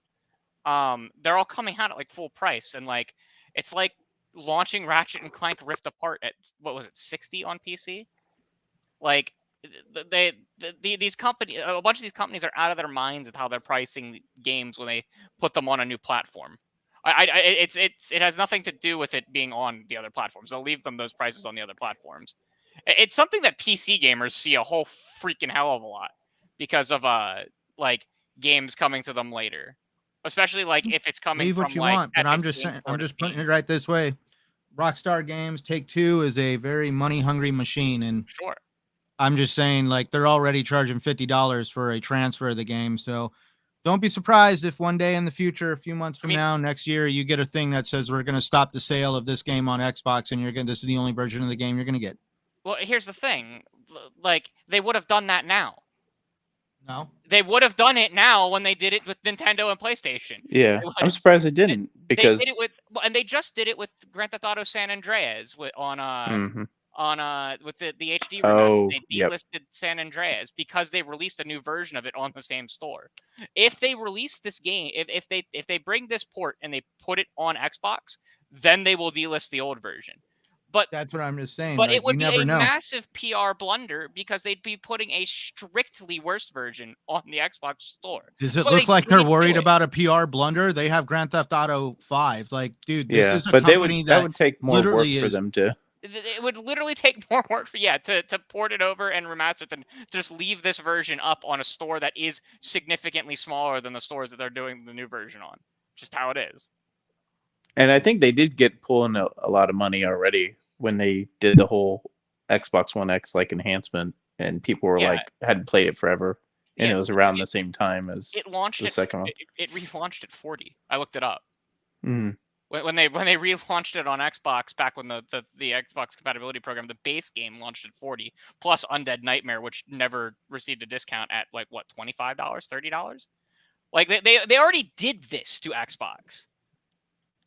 They're all coming out at like full price, and like it's like launching Ratchet and Clank Rift Apart at what was it, 60 on PC? Like these companies, a bunch of these companies are out of their minds with how they're pricing games when they put them on a new platform. It has nothing to do with it being on the other platforms. They'll leave them those prices on the other platforms. It's something that PC gamers see a whole freaking hell of a lot because of like games coming to them later. Especially like if it's coming leave from what you like want, but I'm just saying, I'm just putting it right this way. Rockstar Games Take-Two is a very money-hungry machine, and sure, I'm just saying, like, they're already charging $50 for a transfer of the game. So don't be surprised if one day in the future, a few months from now, next year, you get a thing that says we're going to stop the sale of this game on Xbox, and this is the only version of the game you're going to get. Well, here's the thing, like they would have done that now. No, they would have done it now when they did it with Nintendo and PlayStation. Yeah, I'm surprised they didn't because they did it and they just did it with Grand Theft Auto San Andreas with the HD remaster. They delisted San Andreas because they released a new version of it on the same store. If they release this game, if they bring this port and they put it on Xbox, then they will delist the old version. But that's what I'm just saying. But it would be a massive PR blunder because they'd be putting a strictly worst version on the Xbox store. Does it look like they're worried about a PR blunder? They have Grand Theft Auto 5. Like, dude, this is a company that would take more work for them to. It would literally take more work to port it over and remaster it than to just leave this version up on a store that is significantly smaller than the stores that they're doing the new version on. Just how it is. And I think they did get pulling a lot of money already when they did the whole Xbox One X like enhancement, and people were like hadn't played it forever, and it was around the same time as it launched. The second one. It relaunched at 40. I looked it up. Mm. When they relaunched it on Xbox back when the Xbox compatibility program, the base game launched at 40 plus Undead Nightmare, which never received a discount at like what, $25, $30. Like they already did this to Xbox.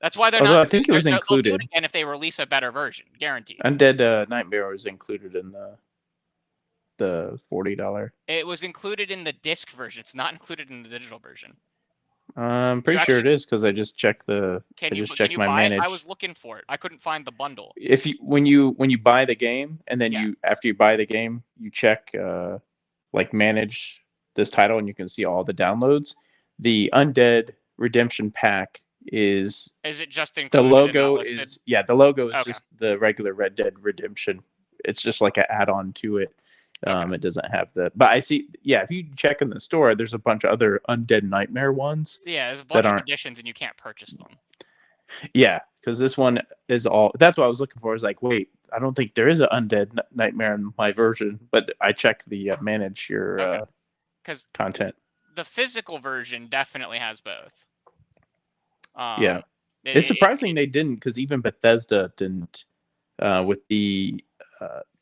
That's why they're Although not. I think it was they'll do included. it again if they release a better version, guaranteed. Undead Nightmare was included in the $40. It was included in the disc version. It's not included in the digital version. I'm pretty sure it is because I just checked my buy manage. it? I was looking for it. I couldn't find the bundle. If you when you buy the game and then after you buy the game you check like manage this title and you can see all the downloads. The Undead Redemption Pack is it just included? The logo and not is the logo is Okay. just the regular Red Dead Redemption. It's just like an add-on to it. It doesn't have but I see, if you check in the store, there's a bunch of other Undead Nightmare ones. Yeah, there's a bunch of editions and you can't purchase them. Yeah, because this one is all. That's what I was looking for. I was like, wait, I don't think there is an Undead Nightmare in my version, but I checked the manage your content. The physical version definitely has both. It's surprising they didn't, because even Bethesda didn't. With the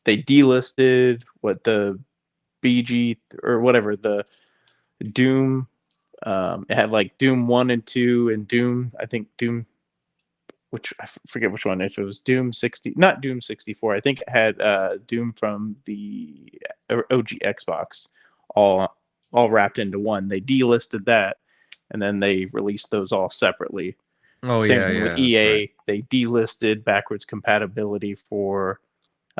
they delisted the BG or whatever, the Doom. It had like Doom 1 and 2 and Doom. I think Doom. Which I forget which one. If it was Doom 60, not Doom 64. I think it had Doom from the OG Xbox, all wrapped into one. They delisted that, and then they released those all separately. Same thing with EA. Right. They delisted backwards compatibility for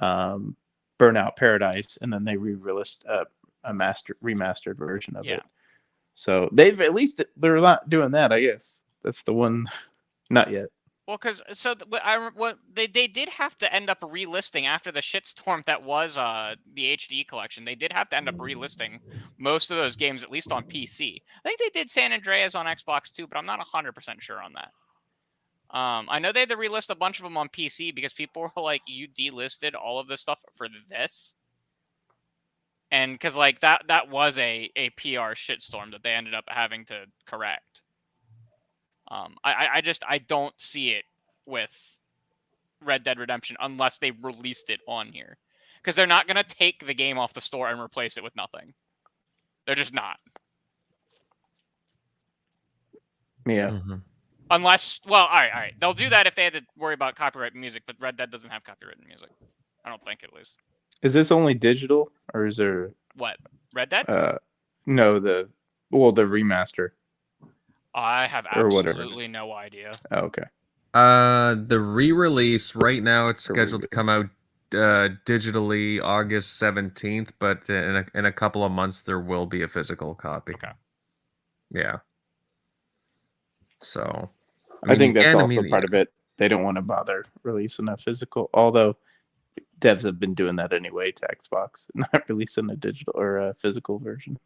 Burnout Paradise, and then they re-released a remastered version of it. So they're not doing that. I guess that's the one. Not yet. Well, because they did have to end up relisting after the shitstorm that was the HD collection. They did have to end up relisting most of those games, at least on PC. I think they did San Andreas on Xbox too, but I'm not 100% sure on that. I know they had to relist a bunch of them on PC because people were like, "You delisted all of this stuff for this," and because like that was a PR shitstorm that they ended up having to correct. I don't see it with Red Dead Redemption unless they released it on here, because they're not gonna take the game off the store and replace it with nothing. They're just not. Yeah. Mm-hmm. Unless, well, all right. They'll do that if they had to worry about copyright music, but Red Dead doesn't have copyrighted music. I don't think, at least. Is this only digital, or is there what? Red Dead? No, the remaster. I have absolutely no idea. Oh, okay. The re-release right now, it's scheduled to come out digitally August 17th, but in a couple of months there will be a physical copy. Okay. Yeah. So I think that's also part of it. They don't want to bother releasing a physical, although devs have been doing that anyway to Xbox, not releasing a digital or a physical version.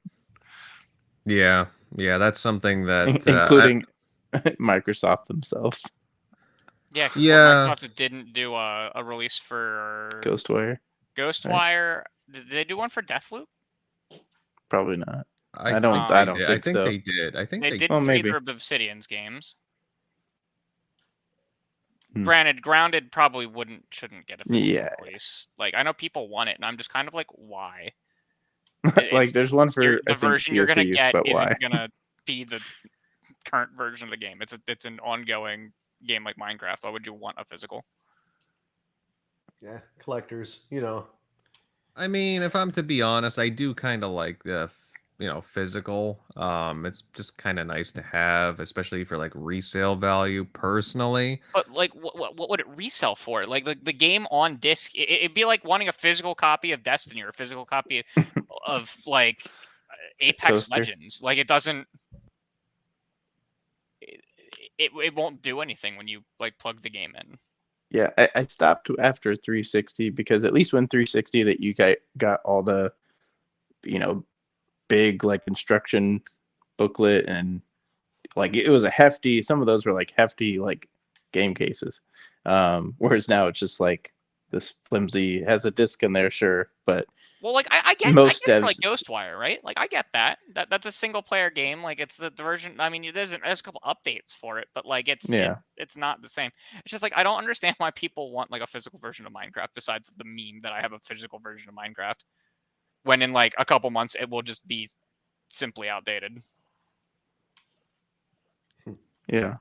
Yeah, that's something that including Microsoft themselves. Yeah, because Microsoft didn't do a release for Ghostwire. Ghostwire. Right? Did they do one for Deathloop? Probably not. I think so. They did. I think they did for either of Obsidian's games. Granted, Grounded probably shouldn't get a physical release. Like, I know people want it, and I'm just kind of like, why? Like, there's one for the version you're gonna get but isn't gonna be the current version of the game. It's an ongoing game like Minecraft. Why would you want a physical? Yeah, collectors, you know. I mean, if I'm to be honest, I do kind of like the physical. It's just kind of nice to have, especially for like resale value personally. But like, what would it resell for? Like the game on disc, it'd be like wanting a physical copy of Destiny or a physical copy of like Apex Legends. Like, it doesn't. It won't do anything when you like plug the game in. Yeah, I stopped after 360 because at least when 360 that you got all the, big like instruction booklet, and like it was a hefty. Some of those were like hefty like game cases, whereas now it's just like this flimsy, has a disc in there, sure, but. Well, like I get devs... like Ghostwire, right? Like I get that. That's a single player game. Like it's the version. I mean, there's a couple updates for it, but like it's not the same. It's just like I don't understand why people want like a physical version of Minecraft besides the meme that I have a physical version of Minecraft. When in like a couple months it will just be simply outdated. Yeah.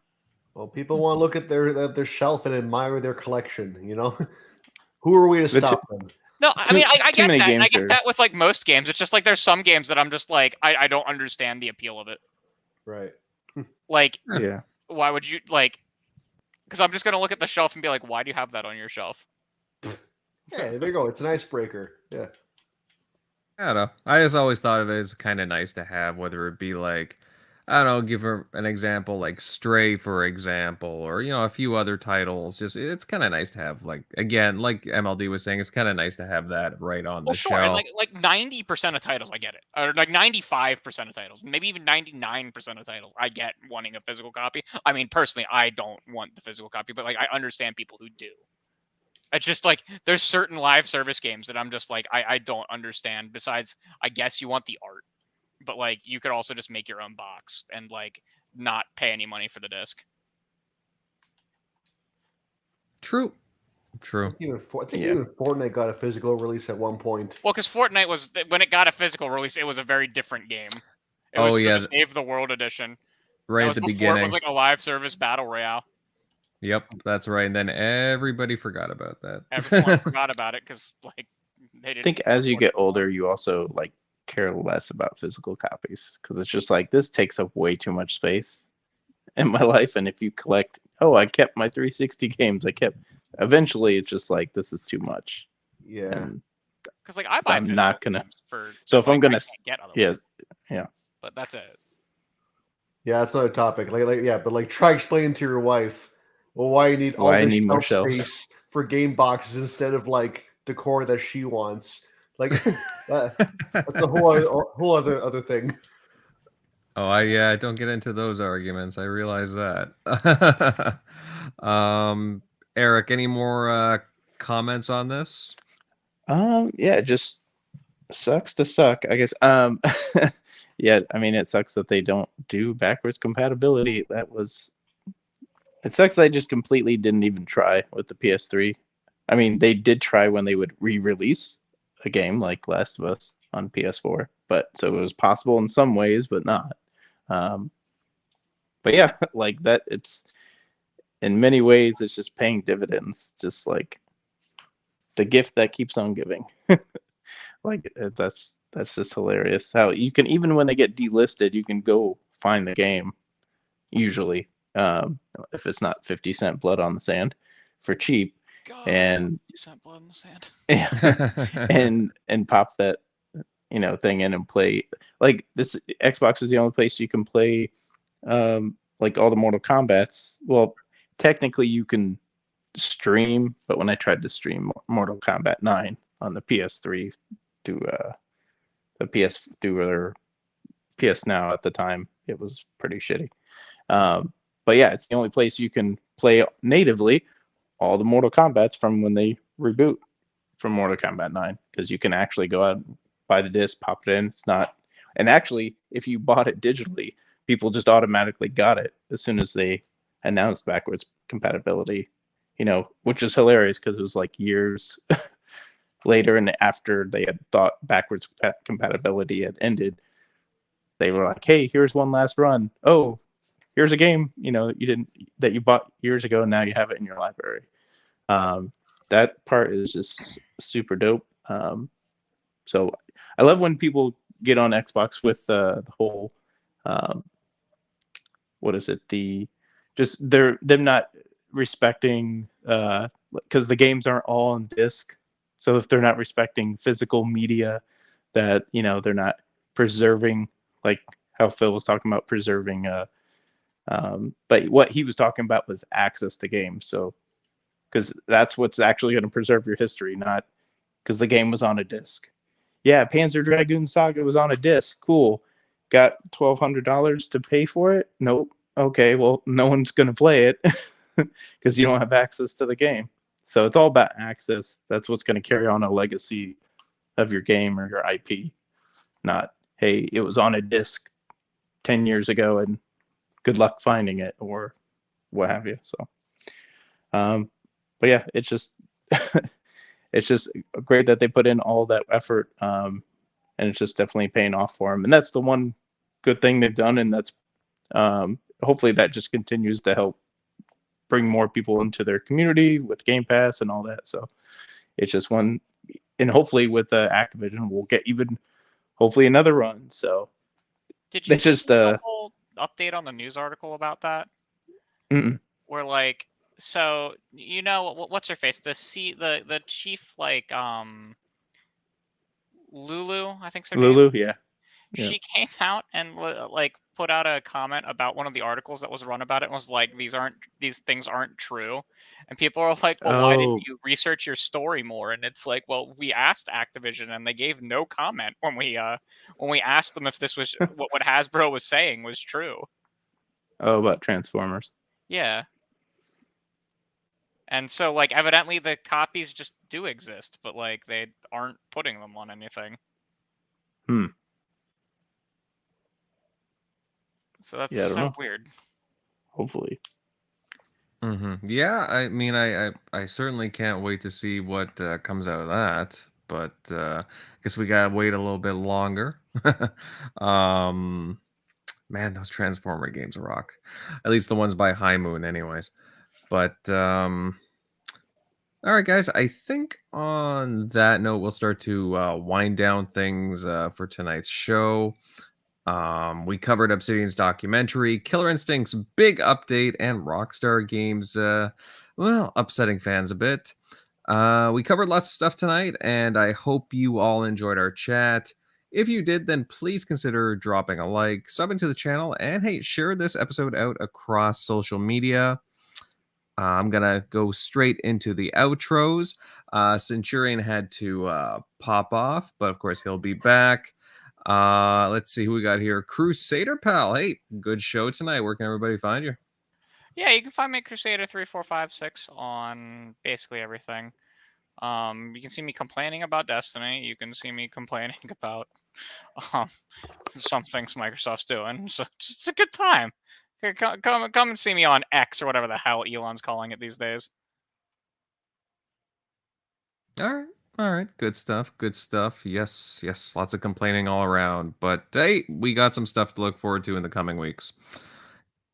Well, people want to look at their shelf and admire their collection. You know, who are we to stop them? No, I mean, I Too get many that. games I get are- that with like most games. It's just like there's some games that I'm just like, I don't understand the appeal of it. Right. Like, Yeah. why would you like? Because I'm just gonna look at the shelf and be like, why do you have that on your shelf? Yeah, there you go. It's an icebreaker. Yeah. I don't know. I just always thought of it as kind of nice to have, whether it be like, I don't know, give her an example, like Stray, for example, or, you know, a few other titles. Just, it's kind of nice to have, like, again, like MLD was saying, it's kind of nice to have that right on Well, the sure, and shelf. like 90% of titles, I get it, or like 95% of titles, maybe even 99% of titles, I get wanting a physical copy. I mean, personally, I don't want the physical copy, but like I understand people who do. It's just like there's certain live service games that I'm just like I don't understand. Besides, I guess you want the art, but like you could also just make your own box and like not pay any money for the disc. True. I True. think even Fortnite got a physical release at one point. Well, because Fortnite was when it got a physical release, it was a very different game. It Oh, was for yeah. the Save the World edition. Right That at was the before beginning. it was like a live service battle royale. Yep, that's right. And then everybody forgot about that. Everyone forgot about it because like they didn't. I think as you support get it well. older, you also like care less about physical copies because it's just like this takes up way too much space in my life. And if you collect, I kept my 360 games. Eventually, it's just like this is too much. Yeah. And Because like I buy I'm physical not gonna- games for so if like, I'm gonna I can't get yeah, otherwise. But that's it. Yeah, that's another topic. But like try explaining to your wife, well, why you need all Why I this need more shelf shelves. space for game boxes instead of like decor that she wants. Like that's a whole other thing. Oh, I don't get into those arguments. I realize that. Eric, any more comments on this? Yeah, it just sucks to suck, I guess. Yeah, I mean, it sucks that they don't do backwards compatibility. It sucks they just completely didn't even try with the PS3. I mean, they did try when they would re-release a game like Last of Us on PS4, but so it was possible in some ways, but not. But yeah, like that, it's in many ways, it's just paying dividends, just like the gift that keeps on giving. Like that's just hilarious. How you can, even when they get delisted, you can go find the game. Usually, if it's not 50-cent blood on the sand, for cheap, God, and 50% blood in the sand. and pop that thing in and play. Like this Xbox is the only place you can play like all the Mortal Kombats. Well, technically you can stream, but when I tried to stream Mortal Kombat 9 on the PS3 to the PS through their PS Now at the time, it was pretty shitty. But yeah, it's the only place you can play natively all the Mortal Kombats from when they reboot from Mortal Kombat 9, because you can actually go out and buy the disc, pop it in. It's not, and actually, if you bought it digitally, people just automatically got it as soon as they announced backwards compatibility, which is hilarious because it was like years later, and after they had thought backwards compatibility had ended, they were like, hey, here's one last run. Oh, here's a game, that you bought years ago, and now you have it in your library. That part is just super dope. So I love when people get on Xbox with the whole, what is it? Them not respecting, because the games aren't all on disc. So if they're not respecting physical media, that they're not preserving, like how Phil was talking about preserving. But what he was talking about was access to games. So because that's what's actually going to preserve your history, not because the game was on a disc. Yeah, Panzer Dragoon Saga was on a disc. Cool. Got $1,200 to pay for it? Nope. Okay, well, no one's going to play it because you don't have access to the game. So it's all about access. That's what's going to carry on a legacy of your game or your IP. Not, hey, it was on a disc 10 years ago and good luck finding it or what have you. So, but yeah, it's just it's just great that they put in all that effort, and it's just definitely paying off for them. And that's the one good thing they've done, and that's hopefully that just continues to help bring more people into their community with Game Pass and all that. So it's just one, and hopefully with Activision, we'll get even hopefully another run. So Did you it's just see the whole update on the news article about that? mm-mm. Where like, so you know what's her face? The chief, like Lulu, I think's her name. Lulu, yeah. She came out and like put out a comment about one of the articles that was run about it and was like, these things aren't true. And people are like, well, why didn't you research your story more? And it's like, well, we asked Activision and they gave no comment when we asked them if this was what Hasbro was saying was true. Oh, about Transformers. Yeah. And so like evidently the copies just do exist, but like they aren't putting them on anything. So that's so weird. Hopefully. Yeah, I mean, I certainly can't wait to see what comes out of that. But I guess we gotta wait a little bit longer. Man, those Transformer games rock. At least the ones by High Moon, anyways. But all right, guys. I think on that note, we'll start to wind down things for tonight's show. We covered Obsidian's documentary, Killer Instinct's big update, and Rockstar Games, well, upsetting fans a bit. We covered lots of stuff tonight, and I hope you all enjoyed our chat. If you did, then please consider dropping a like, subbing to the channel, and hey, share this episode out across social media. I'm going to go straight into the outros. Centurion had to pop off, but of course he'll be back. Let's see who we got here. Crusader Pal. Hey, good show tonight. Where can everybody find you? Yeah, you can find me at Crusader3456 on basically everything. You can see me complaining about Destiny. You can see me complaining about some things Microsoft's doing. So it's a good time. Come and see me on X or whatever the hell Elon's calling it these days. All right. Good stuff. Yes. Lots of complaining all around. But hey, we got some stuff to look forward to in the coming weeks.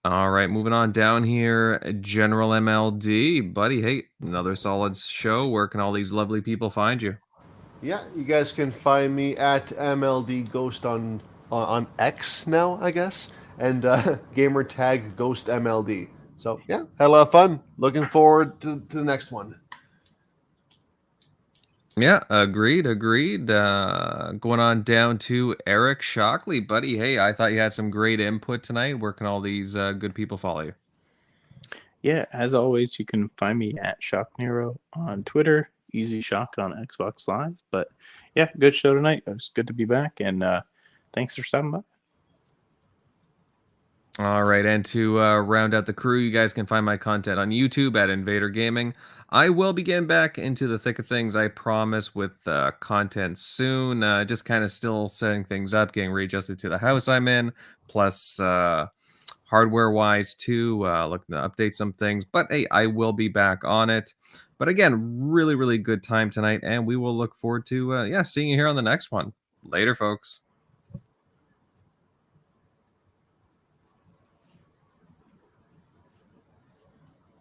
All right, moving on down here. GeneralMLD. Buddy, hey, another solid show. Where can all these lovely people find you? Yeah, you guys can find me at MLD Ghost on X now, I guess, and Gamertag GhostMLD. So yeah, had a lot of fun. Looking forward to the next one. Yeah, agreed. Going on down to Eric Shockley. Buddy, hey, I thought you had some great input tonight. Where can all these good people follow you? Yeah, as always, you can find me at ShockNero on Twitter, EZShock on Xbox Live. But yeah, good show tonight. It was good to be back, and thanks for stopping by. All right, and to round out the crew, you guys can find my content on YouTube at Invader Gaming. I will be getting back into the thick of things, I promise, with content soon. Just kind of still setting things up, getting readjusted to the house I'm in, plus hardware-wise too, looking to update some things. But hey, I will be back on it. But again, really, really good time tonight, and we will look forward to seeing you here on the next one. Later, folks.